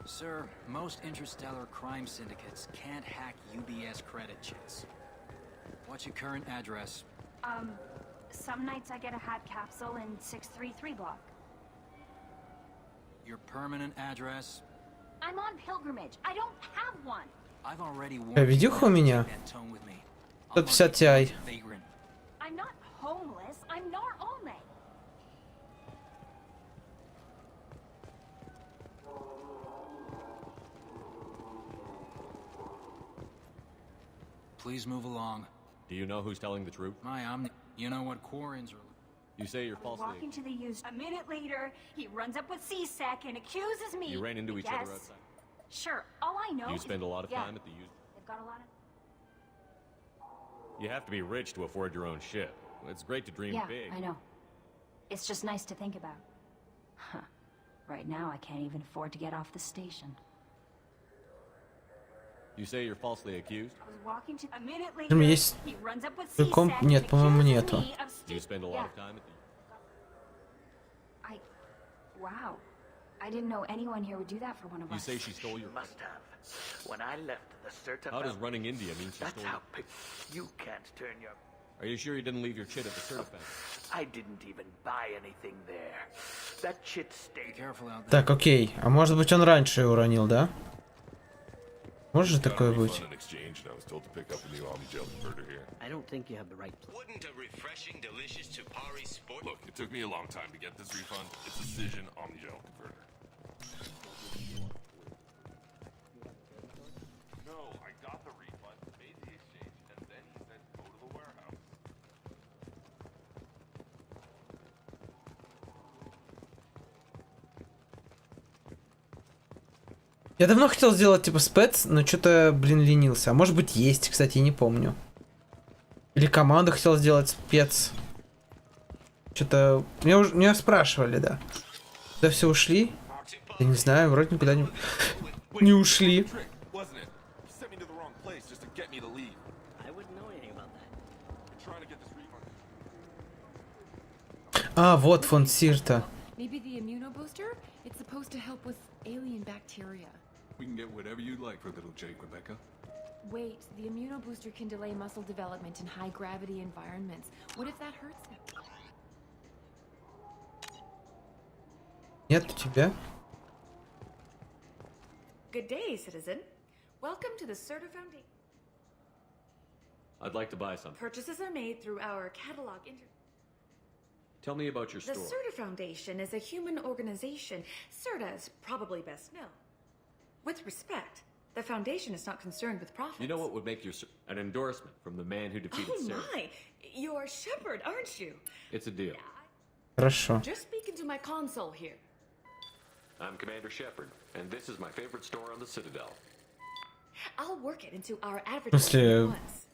Sir, most interstellar crime syndicates can't hack UBS credit chits. What's your current address?
Some nights I get a hat capsule in 633 block.
Your permanent address?
I'm on pilgrimage. I don't have one.
I've already warned
Видюха у меня. 150 Ti.
I'm not homeless. I'm nor only.
Please move along.
Do you know who's telling the truth?
You know what quarians are.
You say you're falsely.
Walking to the used. A minute later, he runs up with C-Sec and accuses me.
You ran into each
Yes.
other outside.
Sure. All I know.
You
is-
spend a lot of
yeah,
time at the used.
They've got a lot of.
You have to be rich to afford your own ship. It's great to dream
Yeah,
big.
I know. It's just nice to think about. Huh. Right now, I can't even afford to get off the station.
You say you're falsely accused?
I was walking to. A minute later,
Там есть
he runs up with
комп?
C-Sec
Нет,
and
по-моему,
accuses
нету.
me of
You spend a lot
Yeah.
of time at the.
Wow. I didn't know anyone here would do that for one of
You
us.
say she stole your.
Must have. When I left the Certa.
How does running India mean she
That's
stole?
how. You can't turn your.
Are you sure you didn't leave your chit at the certified?
I didn't even buy anything there. That shit stayed.
Careful out there.
Так, окей. А может быть он раньше ее уронил, да? Может же такое быть?
I don't think you have the right.
Wouldn't a refreshing, delicious Chipari sport?
Look, it took me a long time to get this refund. It's Decision Omnigel Converter. No, I got the refund, made the exchange, and then he said go to the warehouse.
Я давно хотел сделать типа спец, но что-то, блин, ленился. А может быть есть, кстати, не помню. Или команду хотел сделать спец. Что-то... Меня спрашивали, да. Куда все ушли? Я не знаю, вроде никуда не ушли. А, вот фонд Сирта.
Maybe the immunobooster? It's supposed to help with alien bacteria.
We can get whatever you'd like for little Jake, Rebecca.
Wait, the immunobooster can delay muscle development in high gravity environments. What if that hurts him?
Нет у тебя?
Good day, citizen. Welcome to the Certa Foundation.
I'd like to buy something.
Purchases are made through our catalog
Tell me about your
The
store.
Certa Foundation is a human organization. Certa is probably best known. With respect, the Foundation is not concerned with profits.
You know what would make your an endorsement from the man who defeated
Oh
Sarah?
my! You're Shepard, aren't you?
It's a deal.
Хорошо.
Just speaking to my console here.
I'm Commander Shepard, and this is my favorite store on the Citadel.
I'll work it into our
В
advertising
смысле,
once.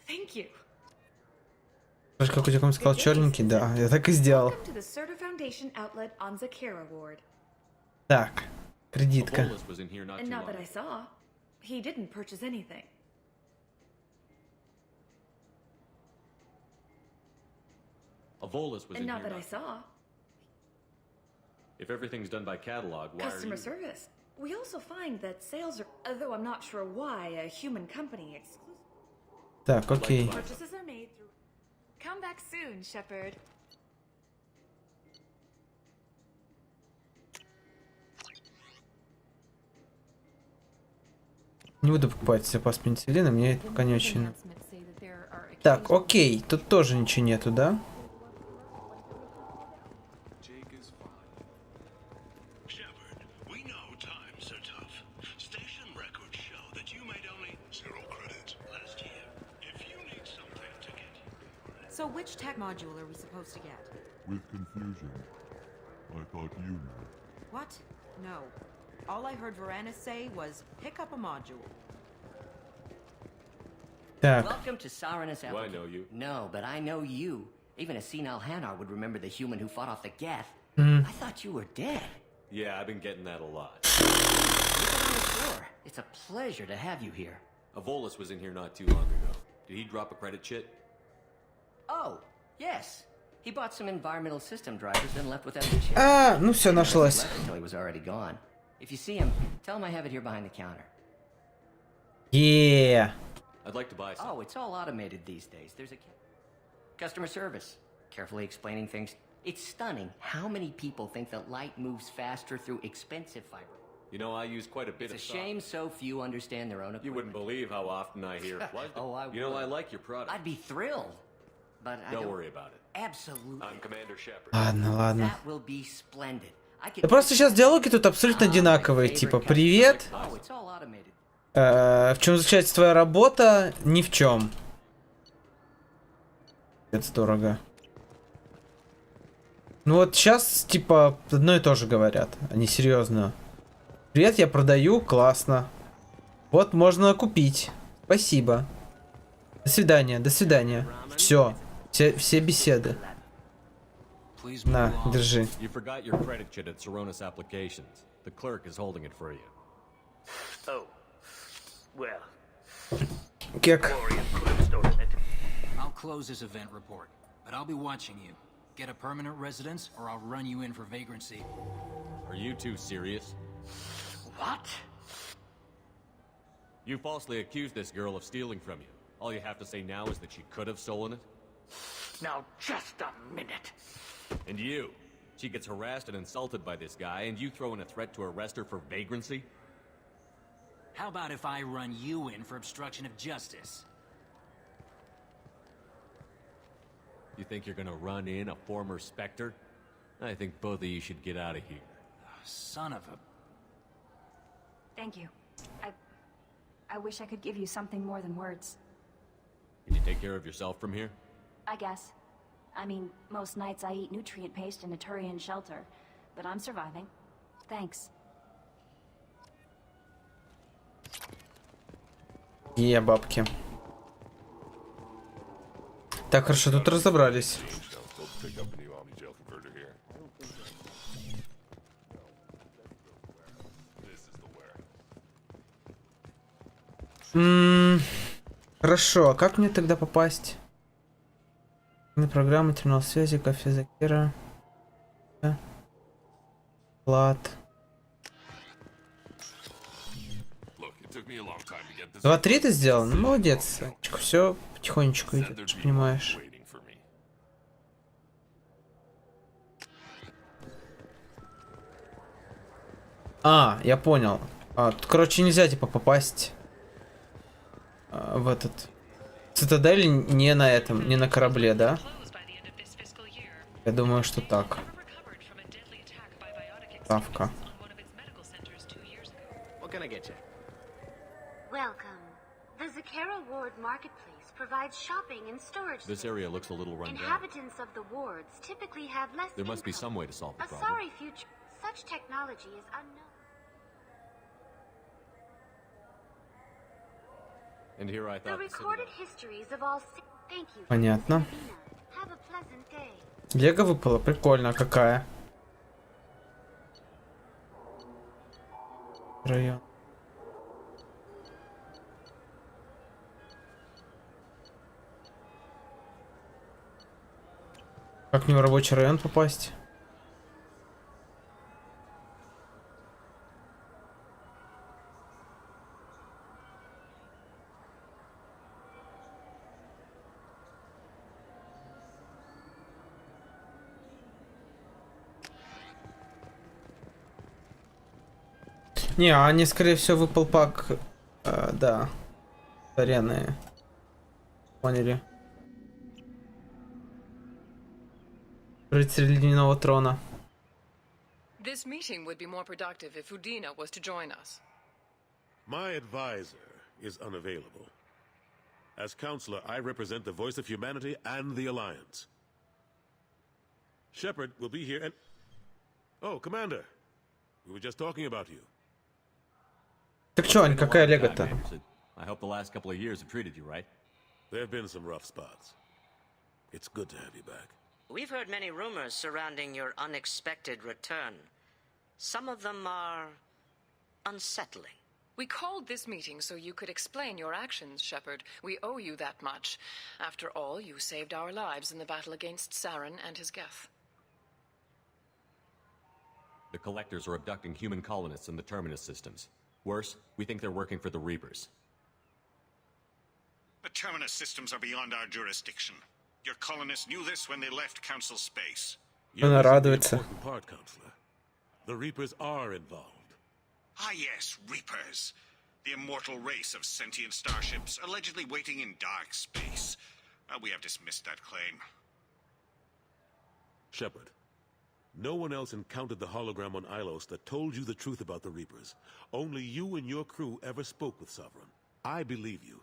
Thank you.
как у тебя сказал черненький, да, я так и сделал.
Welcome to the Certa Foundation outlet on Zakera Ward.
Так, кредитка.
Volus was in here not
And
too
not that
long.
I saw. He didn't purchase anything.
A Volus was
And
in
not
here
that I
not.
saw.
If everything's done by catalog, why
Customer
are you...
service. We also find that sales are, although I'm not sure why, a human company exclusive.
Так, окей.
Purchases are made through. Come back soon, Shepard.
Не буду покупать запас пенициллина, мне это пока не очень. Так, окей, тут тоже ничего нету, да?
We know times are tough. Station records show that you made only 0 credits last year. If you need something to get...
So which tech module are we supposed to get?
With confusion. I thought you knew.
What? No. All I heard Varanus say was, pick up a module.
Так.
Welcome to Saranus
Do I know you?
No, but I know you. Even a senile Hanar would remember the human who fought off the Geth.
Mm.
I thought you were dead.
Yeah, I've been getting that a lot.
Look on the floor. It's a pleasure to have you here.
A Volus was in here not too long ago. Did he drop a credit chit?
Oh, yes. He bought some environmental system drivers and left without the chip.
А, ну все, нашлось.
Left until he was already gone. If you see him, tell him I have it here behind the counter.
Yeah.
I'd like to buy some.
Oh, it's all automated these days. There's a customer service, carefully explaining things. It's stunning how many people think that light moves faster through expensive fiber.
You know, I use quite a bit
It's
of
a shame so few understand their own equipment.
You wouldn't believe how often I hear, what?
Oh, I
You know,
would.
I like your product.
I'd be thrilled. But I
Don't
don't
worry about it.
Absolutely.
I'm Commander Shepard.
Ладно, ладно.
That will be splendid. I
Да
can...
просто сейчас диалоги тут абсолютно одинаковые. Типа, привет.
Oh, it's all automated.
В чем заключается твоя работа? Ни в чем. Это дорого. Ну вот сейчас, типа, одно и то же говорят. Они серьезно. Привет, я продаю, классно. Вот, можно купить. Спасибо. До свидания, до свидания. Все беседы. На, держи.
You forgot your credit chit at Saronis Applications. The clerk is holding it for you.
Oh. Well.
Кек.
I'll close this event report, but I'll be watching you. Get a permanent residence, or I'll run you in for vagrancy.
Are you two serious?
What?
You falsely accused this girl of stealing from you. All you have to say now is that she could have stolen it?
Now, just a minute.
And you? She gets harassed and insulted by this guy, and you throw in a threat to arrest her for vagrancy?
How about if I run you in for obstruction of justice?
You think you're gonna run in a former Spectre? I think both of you should get out of here.
Son of a...
Thank you. I wish I could give you something more than words.
Can you take care of yourself from here?
I guess. I mean, most nights I eat nutrient paste in a Turian shelter, but I'm surviving. Thanks.
Бабки. Так, хорошо, тут разобрались. Хорошо, а как мне тогда попасть? На программу, терминал связи, кафе Закира. Плат. 2-3 ты сделал? Ну, молодец. Все потихонечку идет, ты ж понимаешь. А, я понял. Тут, короче, нельзя, типа, попасть в этот... Цитадель не на этом, не на корабле, да? Я думаю, что так. Ставка.
Welcome. The Zakera Ward Marketplace provides shopping and storage.
This area looks a little run down.
Inhabitants of the wards typically have less
There must be
income.
some way to solve the
A
problem.
sorry future. Such technology is unknown.
And here I
The
thought
recorded histories of all. Thank you.
Понятно.
Have a pleasant day.
Лего выпало, прикольно, какая. Район. Как мне в рабочий район попасть? Не, они, скорее всего, выпал пак. Да. Арены. Поняли. Рыцарь Ледяного Трона.
This meeting would be more productive if Udina was to join us.
My advisor is unavailable. As counselor, I represent the voice of humanity and the Alliance. Shepard will be here and... Oh, Commander. We were just talking about you.
Так чё, Ань, какая лего-то?
I hope the last couple of years have treated you right.
There have been some rough spots. It's good to have you back.
We've heard many rumors surrounding your unexpected return. Some of them are unsettling.
We called this meeting so you could explain your actions, Shepard. We owe you that much. After all, you saved our lives in the battle against Saren and his Geth.
The Collectors are abducting human colonists in the Terminus systems. Worse, we think they're working for the Reapers.
The Terminus systems are beyond our jurisdiction. Your colonists knew this when they left Council space.
Она радуется.
Important part, Counselor. The Reapers are involved.
Ah yes, Reapers. The immortal race of sentient starships allegedly waiting in dark space. We have dismissed that claim.
Shepard, no one else encountered the hologram on Ilos that told you the truth about the Reapers. Only you and your crew ever spoke with Sovereign. I believe you.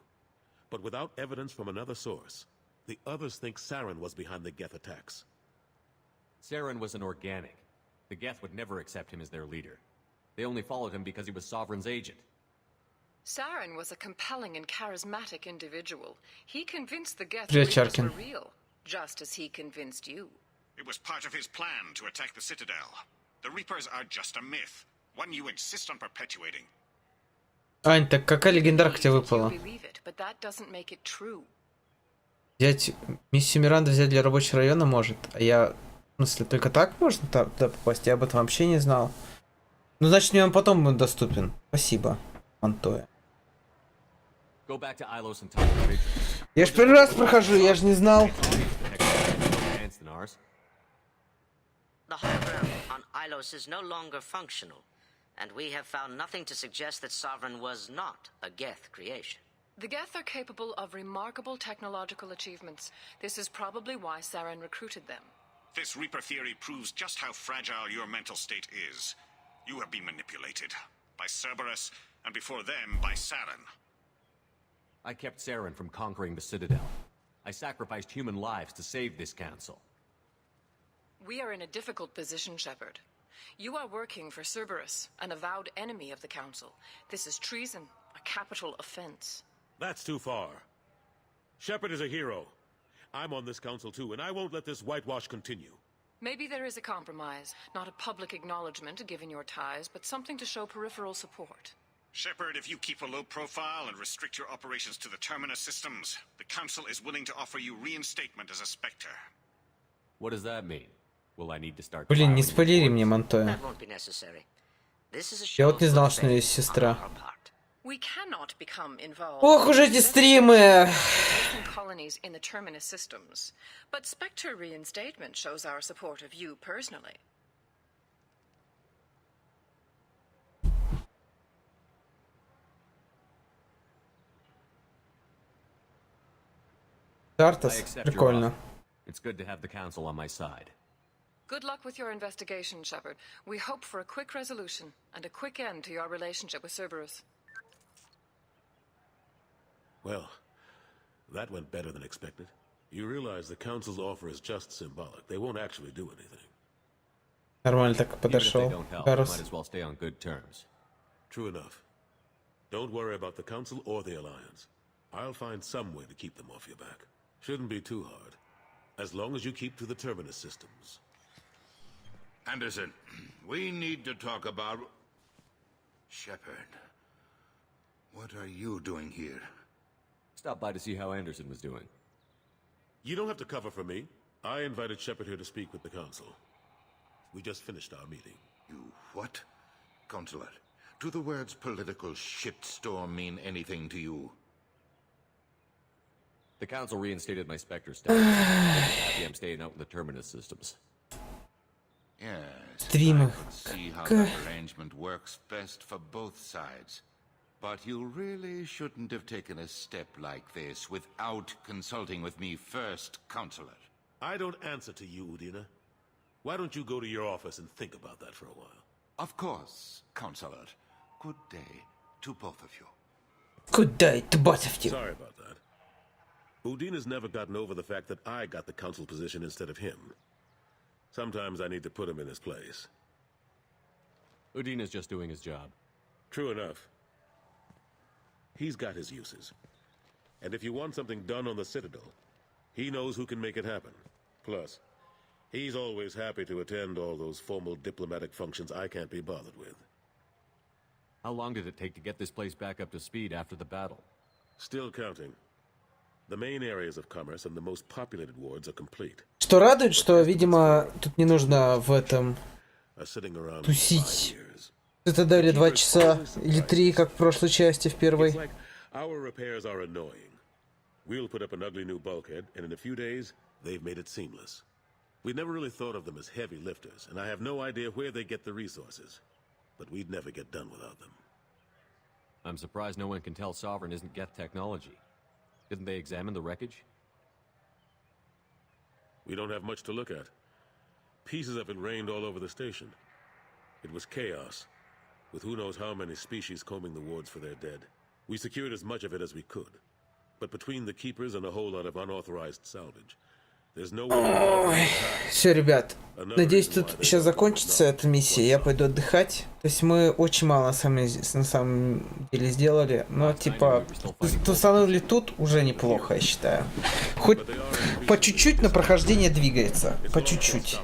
But without evidence from another source, the others think Saren was behind the Geth attacks.
Saren was an organic. The Geth would never accept him as their leader. They only followed him because he was Sovereign's agent.
Saren was a compelling and charismatic individual. He convinced the Geth
Привет,
Reapers
Чаркин.
were real, just as he convinced you.
It was part of his plan to attack the Citadel. The Reapers are just a myth, one you insist on perpetuating.
Ань, так какая легендарка тебе выпала?
Believe it, but that doesn't make it true.
Взять миссию Миранда взять для рабочего района может. А я... В смысле, только так можно туда попасть? Я об этом вообще не знал. Ну, значит, мне он потом будет доступен. Спасибо, Антоя.
Go back to Ilos and talk to Victor.
Я ж первый раз прохожу, я же не знал.
The hologram on Ilos is no longer functional, and we have found nothing to suggest that Sovereign was not a Geth creation.
The Geth are capable of remarkable technological achievements. This is probably why Saren recruited them.
This Reaper theory proves just how fragile your mental state is. You have been manipulated. By Cerberus, and before them, by Saren.
I kept Saren from conquering the Citadel. I sacrificed human lives to save this council.
We are in a difficult position, Shepard. You are working for Cerberus, an avowed enemy of the Council. This is treason, a capital offense.
That's too far. Shepard is a hero. I'm on this council too, and I won't let this whitewash continue.
Maybe there is a compromise, not a public acknowledgement given your ties, but something to show peripheral support.
Shepard, if you keep a low profile and restrict your operations to the Terminus systems, the Council is willing to offer you reinstatement as a Spectre.
What does that mean? Will I need to start
Блин, не
filing
спойлери
reports?
мне, Монтоя.
That won't be necessary. This is a
Я
show
вот не
of
знал,
good
что у нее есть
faith
сестра.
on our part.
We cannot become involved.
Ох уж эти стримы!
Making colonies in the Terminus systems, but Spectre reinstatement shows our support of you personally.
Тартас,
I accept your
прикольно.
offer. It's good to have the Council on my side.
Good luck with your investigation, Shepard. We hope for a quick resolution and a quick end to your relationship with Cerberus.
Well, that went better than expected. You realize the Council's offer is just symbolic. They won't actually do anything.
Нормально так
Even if they
подошел.
don't help,
Гарус.
might as well stay on good terms.
True enough. Don't worry about the Council or the Alliance. I'll find some way to keep them off your back. Shouldn't be too hard. As long as you keep to the Terminus systems.
Anderson, we need to talk about... Shepard, what are you doing here?
Stop by to see how Anderson was doing.
You don't have to cover for me. I invited Shepard here to speak with the Council. We just finished our meeting.
You what? Consular, do the words political shitstorm mean anything to you?
The Council reinstated my Spectre status. I'm happy I'm staying out in the Terminus systems.
Yes,
Стримы.
I could see how that arrangement works best for both sides. But you really shouldn't have taken a step like this without consulting with me first, Consular.
I don't answer to you, Udina. Why don't you go to your office and think about that for a while?
Of course, Consular. Good day to both of you.
Good day to both of you.
Sorry about that. Udina's never gotten over the fact that I got the Council position instead of him. Sometimes I need to put him in his place.
Udina's just doing his job.
True enough. He's got his uses. And if you want something done on the Citadel, he knows who can make it happen. Plus, he's always happy to attend all those formal diplomatic functions I can't be bothered with.
How long did it take to get this place back up to speed after the battle?
Still counting. The main areas of commerce and the most populated wards are complete.
Что радует, что, видимо, тут не нужно в этом тусить. Цитадели 2 часа или 3, как в прошлой части, в первой.
Our repairs are annoying. We'll put up an ugly new bulkhead, and in a few days, they've made it seamless. We never really thought of them as heavy lifters, and I have no idea where they get the resources. But we'd never get done without them.
I'm surprised no one can tell Sovereign isn't Geth technology. Didn't they examine the wreckage?
We don't have much to look at. Pieces of it rained all over the station. It was chaos, with who knows how many species combing the wards for their dead. We secured as much of it as we could. But between the keepers and a whole lot of unauthorized salvage, there's no way...
Все, ребят, надеюсь, тут сейчас закончится эта миссия, я пойду отдыхать. То есть мы очень мало на самом деле сделали, но типа установили тут уже неплохо, я считаю. Хоть по чуть-чуть на прохождение двигается, по чуть-чуть.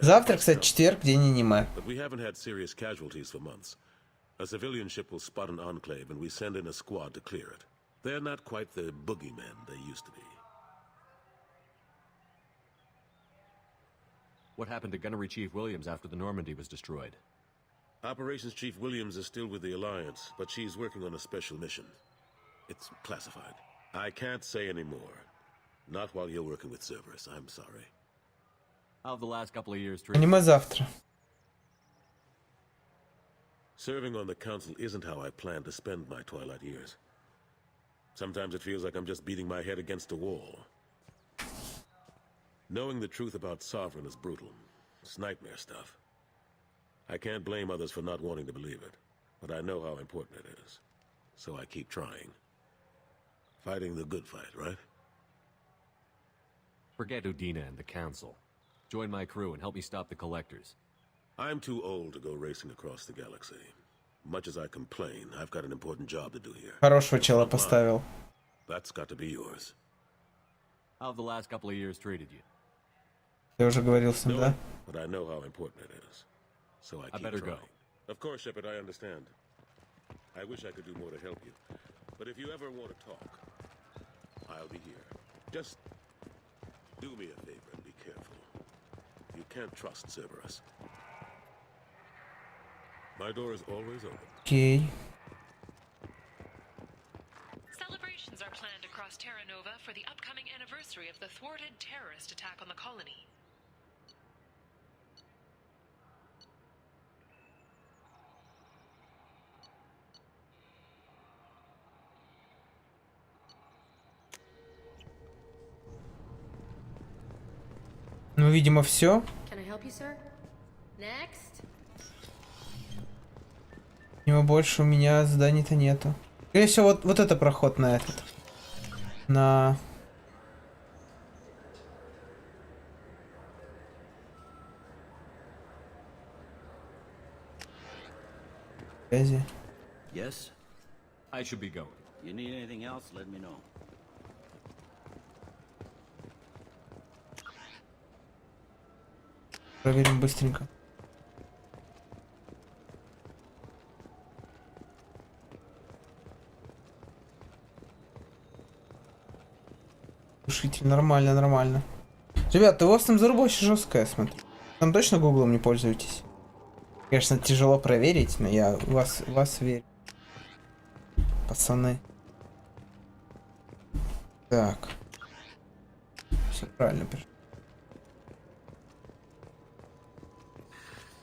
Завтра, кстати, четверг, день аниме.
A civilian ship will spot an enclave and we send in a squad to clear it. They're not quite the boogeymen they used to be.
What happened to Gunnery Chief Williams after the Normandy was destroyed?
Operations Chief Williams is still with the Alliance, but she's working on a special mission. It's classified. I can't say any more. Not while you're working with Cerberus, I'm sorry.
How have the last couple of years
Аниме завтра.
Serving on the Council isn't how I plan to spend my twilight years. Sometimes it feels like I'm just beating my head against a wall. Knowing the truth about Sovereign is brutal. It's nightmare stuff. I can't blame others for not wanting to believe it, but I know how important it is. So I keep trying. Fighting the good fight, right?
Forget Udina and the Council. Join my crew and help me stop the Collectors.
I'm too old to go racing across the galaxy. Much as I complain, I've got an important job to do here.
Хорошего чела поставил.
That's got to be yours.
How have the last couple of years treated you?
Ты уже говорил с ним, да?
But I know how important it is. so I
I
keep
better go.
trying. Of course, Shepard, I understand. I wish I could do more to help you. But if you ever want to talk, I'll be here. Just do me a favor and be careful. You can't trust Cerberus. My door is always open.
Окей.
Celebrations are planned across Terra Nova for the upcoming anniversary of the thwarted terrorist attack on the colony.
Ну, видимо, все.
Can I help you, sir? Next.
Видимо, больше у меня заданий-то нету. Скорее всего, вот это проход на этот. На... Связи.
Yes?
I should be going.
You need anything else, let me know.
Проверим быстренько. Слушайте, нормально, нормально. Ребята, у вас там заруба очень жесткая, смотрю. Там точно гуглом не пользуетесь? Конечно, тяжело проверить, но я в вас верю. Пацаны. Так. Все правильно.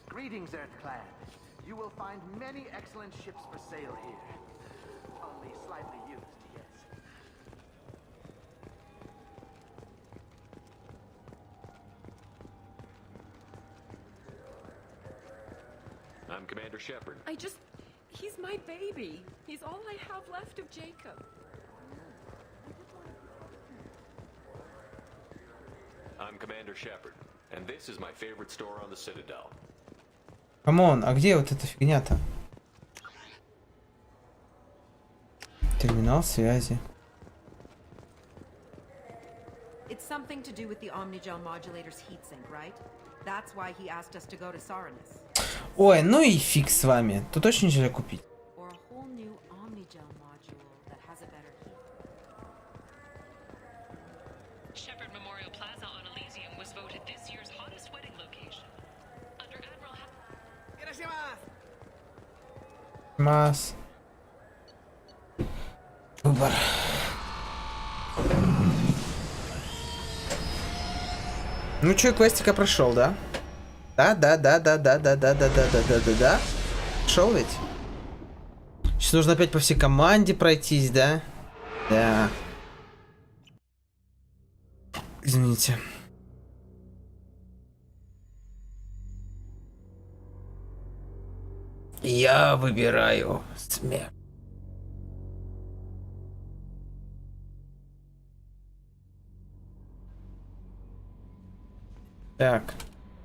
Greetings, Earth Clan. You will find many excellent ships for sale here. Only slightly used, yes.
I'm Commander Shepard.
He's my baby. He's all I have left of Jacob.
I'm Commander Shepard, and this is my favorite store on the Citadel.
Камон, а где вот эта фигня-то? Терминал связи.
It's something to do with the Omnigel modulator's heatsink, right? That's why he asked us to go to Saranus.
Ой, ну и фиг с вами. Тут очень нельзя купить.
Or a whole new Omnigel module that has a better heat.
Shepard Memorial Plaza on Elysium was voted this year's hottest wedding location. Under Admiral
Масс. Выбор. Ну чё, квестика прошел, да? Да. Шел ведь? Сейчас нужно опять по всей команде пройтись, да? Да. Извините. Я выбираю смерть. Так.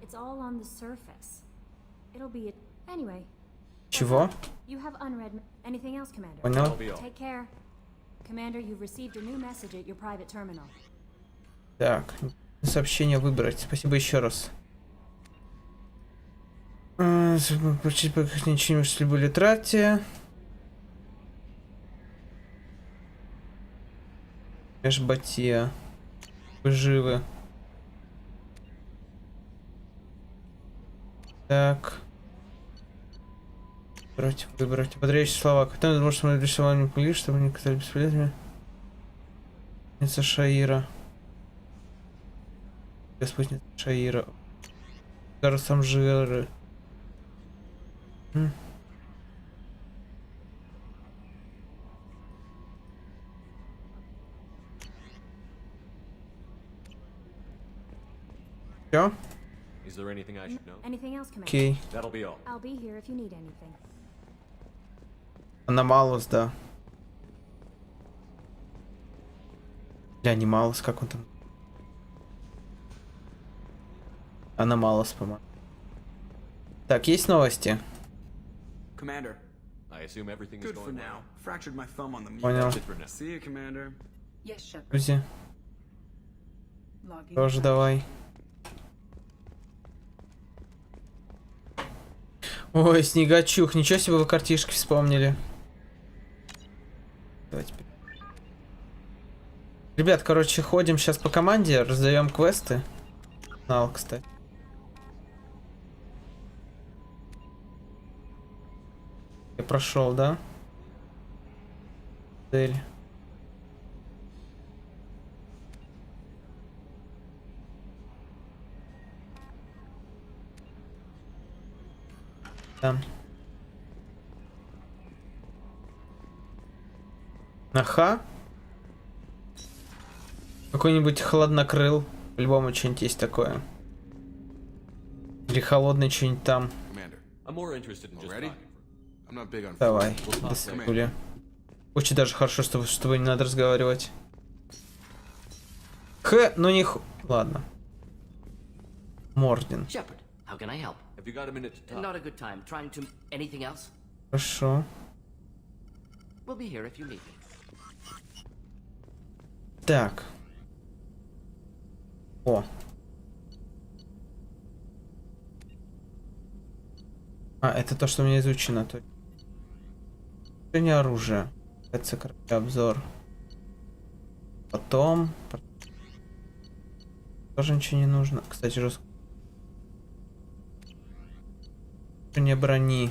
It's all on the surface. It'll be anyway.
Чего?
You have unread. Anything else, Commander?
Понял.
Take care. Commander, you've received a new message at your private terminal.
Так, сообщение выбрать. Спасибо еще раз. Почти ничего, если были трате. Эшбатия. Вы живы. Так. Выбрать. Подрящие слова. Кто не может смотреть словами пыли, чтобы не казались бесполезными. Спутница Шаира. Спутница Шаира. Сам жиры. Все?
Is there anything I should know?
Anything else, Commander?
Окей.
That'll be all.
I'll be here if you need anything.
Аномалус, да. Анималус, как он там? Аномалус, по-моему. Так, есть новости?
Commander.
I assume everything is
Good for
going
now.
well.
Fractured my thumb on the meat.
Понял.
That's it for now. See you, Commander.
Yes, Shepard.
Друзья,
Logging
тоже
back.
давай. Ой, снегачух, ничего себе вы картишки вспомнили. Давайте. Ребят, короче, ходим сейчас по команде, раздаем квесты. Нал, кстати. Я прошел, да? Цель. Там. Аха. Какой-нибудь хладнокрыл. По-любому что-нибудь есть такое. Или холодный что-нибудь там. Давай, до свидания. Очень даже хорошо, что с тобой не надо разговаривать. Ну не ладно. Морден.
How can I help?
Have you got a minute to talk?
Not a good time. Trying to... Anything else?
Хорошо.
We'll be here if you need me.
Так. О. А, это то, что у меня изучено. То не оружие. Это обзор. Потом. Тоже ничего не нужно. Кстати, жестко. Не брони.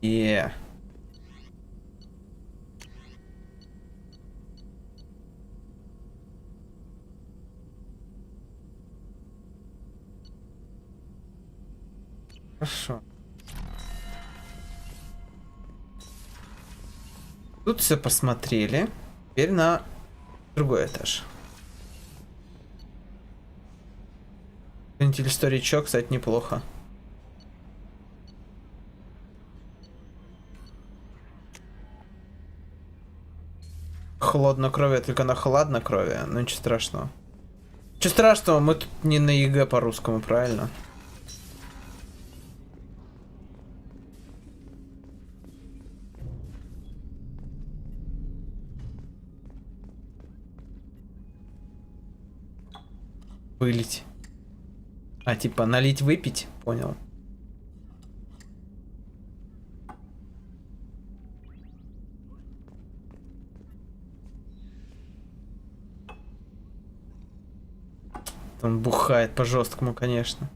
Yeah. Хорошо. Тут все посмотрели. Теперь на другой этаж. Хранитель старичок, кстати, неплохо. Холоднокровие, только на хладнокровие. Ну ничего страшного. Ничего страшного, мы тут не на ЕГЭ по-русскому, правильно? Вылить. А, типа налить, выпить? Понял. Он бухает по-жесткому, конечно.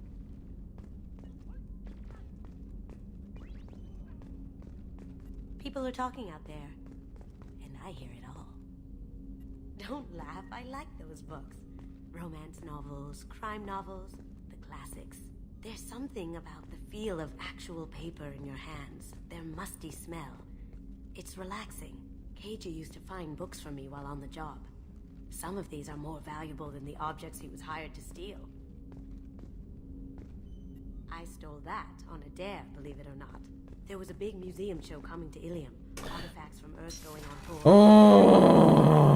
People are talking out there, and I hear it all. Don't laugh, I like those books. Romance novels, crime novels, the classics. There's something about the feel of actual paper in your hands, their musty smell. It's relaxing. Keiji used to find books for me while on the job. Some of these are more valuable than the objects he was hired to steal. I stole that on a dare, believe it or not. There was a big museum show coming to Ilium. Artifacts from Earth going on tour.
Oh.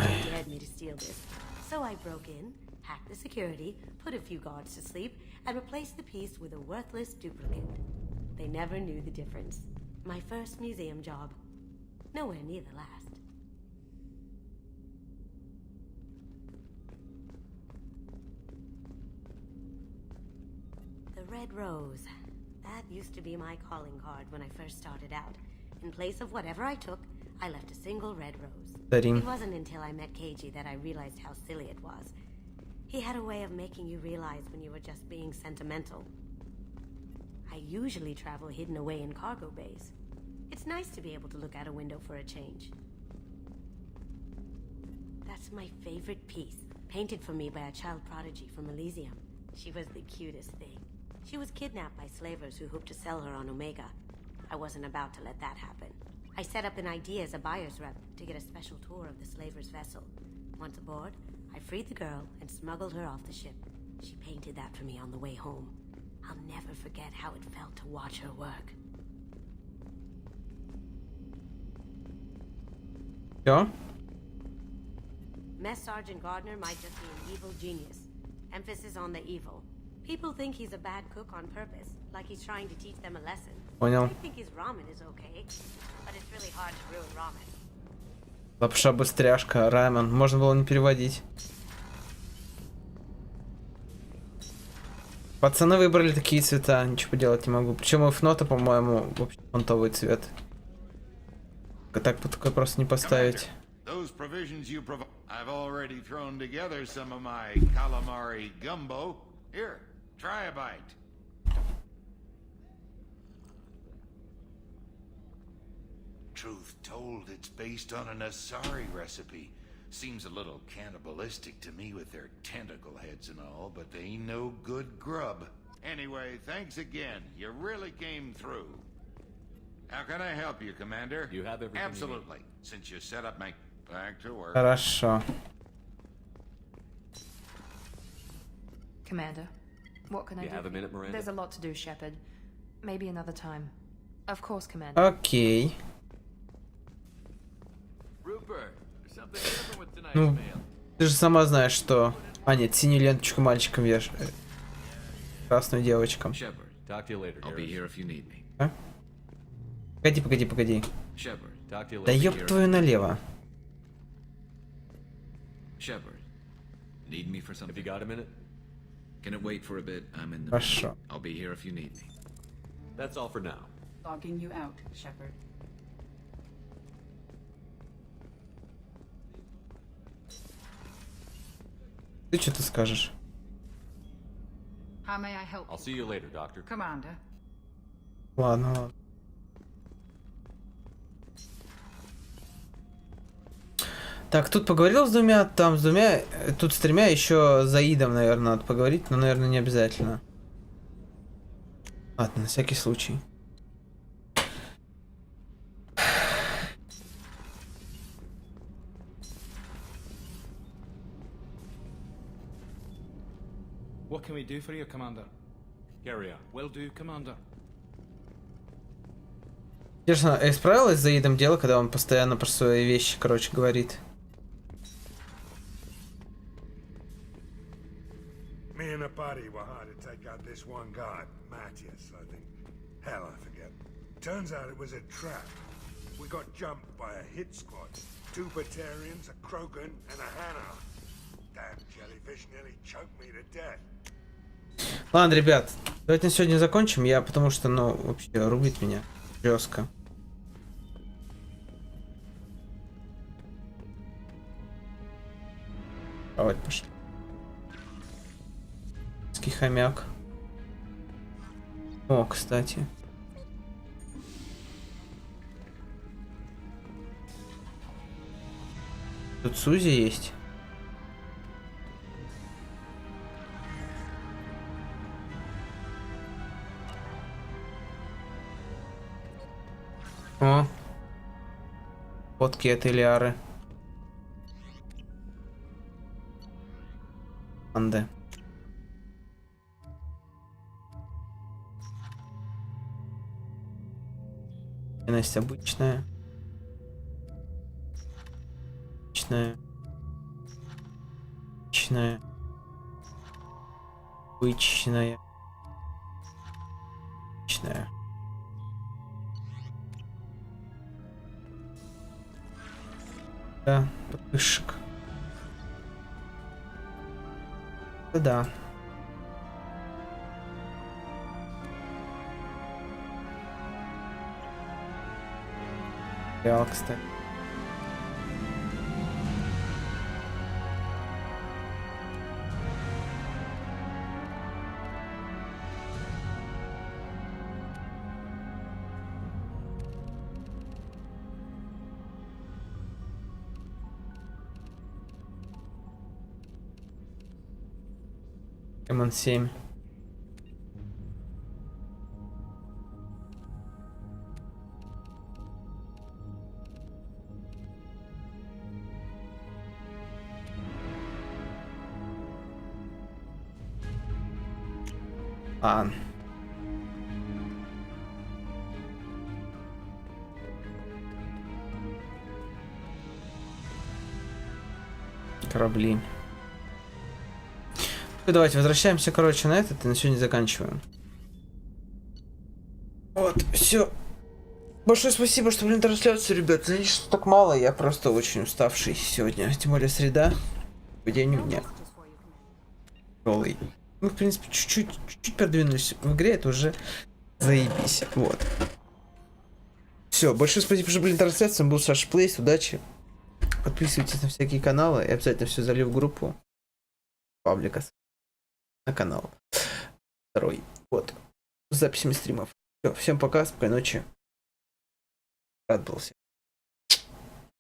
They dared me to steal this. So I broke in, hacked the security, put a few guards to sleep, and replaced the piece with a worthless duplicate. They never knew the difference. My first museum job. Nowhere near the last. The Red Rose. That used to be my calling card when I first started out. In place of whatever I took, I left a single red rose. It wasn't until I met Keiji that I realized how silly it was. He had a way of making you realize when you were just being sentimental. I usually travel hidden away in cargo bays. It's nice to be able to look out a window for a change. That's my favorite piece, painted for me by a child prodigy from Elysium. She was the cutest thing. She was kidnapped by slavers who hoped to sell her on Omega. I wasn't about to let that happen. I set up an idea as a buyer's rep to get a special tour of the slaver's vessel. Once aboard, I freed the girl and smuggled her off the ship. She painted that for me on the way home. I'll never forget how it felt to watch her work.
Все?
Mess Sergeant Gardner might just be an evil genius. Emphasis on the evil. People think he's a bad cook on purpose, like he's trying to teach them a lesson.
Понял.
I think his ramen is okay, but it's really hard to ruin ramen.
Лапша, быстряшка, рамен. Можно было не переводить. Пацаны выбрали такие цвета, ничего поделать не могу. Причем у Фнота, по-моему, вообще фонтовый цвет. Так такой просто не поставить.
Those provisions you provide. I've already thrown together some of my calamari gumbo. Here, try a bite. Truth told, it's based on an Asari recipe. Seems a little cannibalistic to me with their tentacle heads and all, but they ain't no good grub. Anyway, thanks again. You really came through. How can I help you, Commander?
You have everything
Absolutely. You need. Since you set up my back to work.
Хорошо.
Commander, what can I do?
You have a minute, Miranda?
There's a lot to do, Shepard. Maybe another time. Of course, Commander.
Окей. Ну, ты же сама знаешь, что... А, нет, синюю ленточку мальчикам вешают. Красную девочкам. А? Погоди. Да ёб твою налево. Хорошо.
That's all for now.
Logging you out, Shepard.
Ты что-то скажешь?
How may I help you?
I'll see you later, Doctor.
Commander.
Ладно. Так, тут поговорил с двумя, там с двумя, тут с тремя, еще за Идом, наверное, надо поговорить, но, наверное, не обязательно. Ладно, на всякий случай.
What can we do for you, Commander?
Carry on.
Will do, Commander.
Интересно, исправилось за Идом дело, когда он постоянно про свои вещи, короче, говорит?
Me and a buddy were hired to take out this one guy, Matthias, I think. Hell, I forget. Turns out it was a trap. We got jumped by a hit squad. 2 Batarians, a Krogan, and a Hannah. Damn jellyfish nearly choked me to death.
Ладно, ребят, давайте на сегодня закончим, потому что, ну, вообще рубит меня жестко. Давайте пошли. Хомяк. О, кстати. Тут Сузи есть. О. Фотки от Элиары. Анде. Есть обычная. Обычная. Обычная. Обычная. Да, подписчик. Да. Реал, кстати. МН7. корабли. Ну, давайте возвращаемся, короче, на этот и на сегодня заканчиваем. Вот, все. Большое спасибо, что были на трансляцию, ребят. Извините, что так мало, я просто очень уставший сегодня. Тем более среда. День у меня тяжелый. Мы, в принципе, чуть-чуть продвинулись в игре, это уже заебись. Вот. Все, большое спасибо, что были на трансляции. Был Саша Плейс, удачи. Подписывайтесь на всякие каналы и обязательно все залью в группу паблика на канал. Второй. Вот. С записями стримов. Все, всем пока, спокойной ночи. Рад был всем.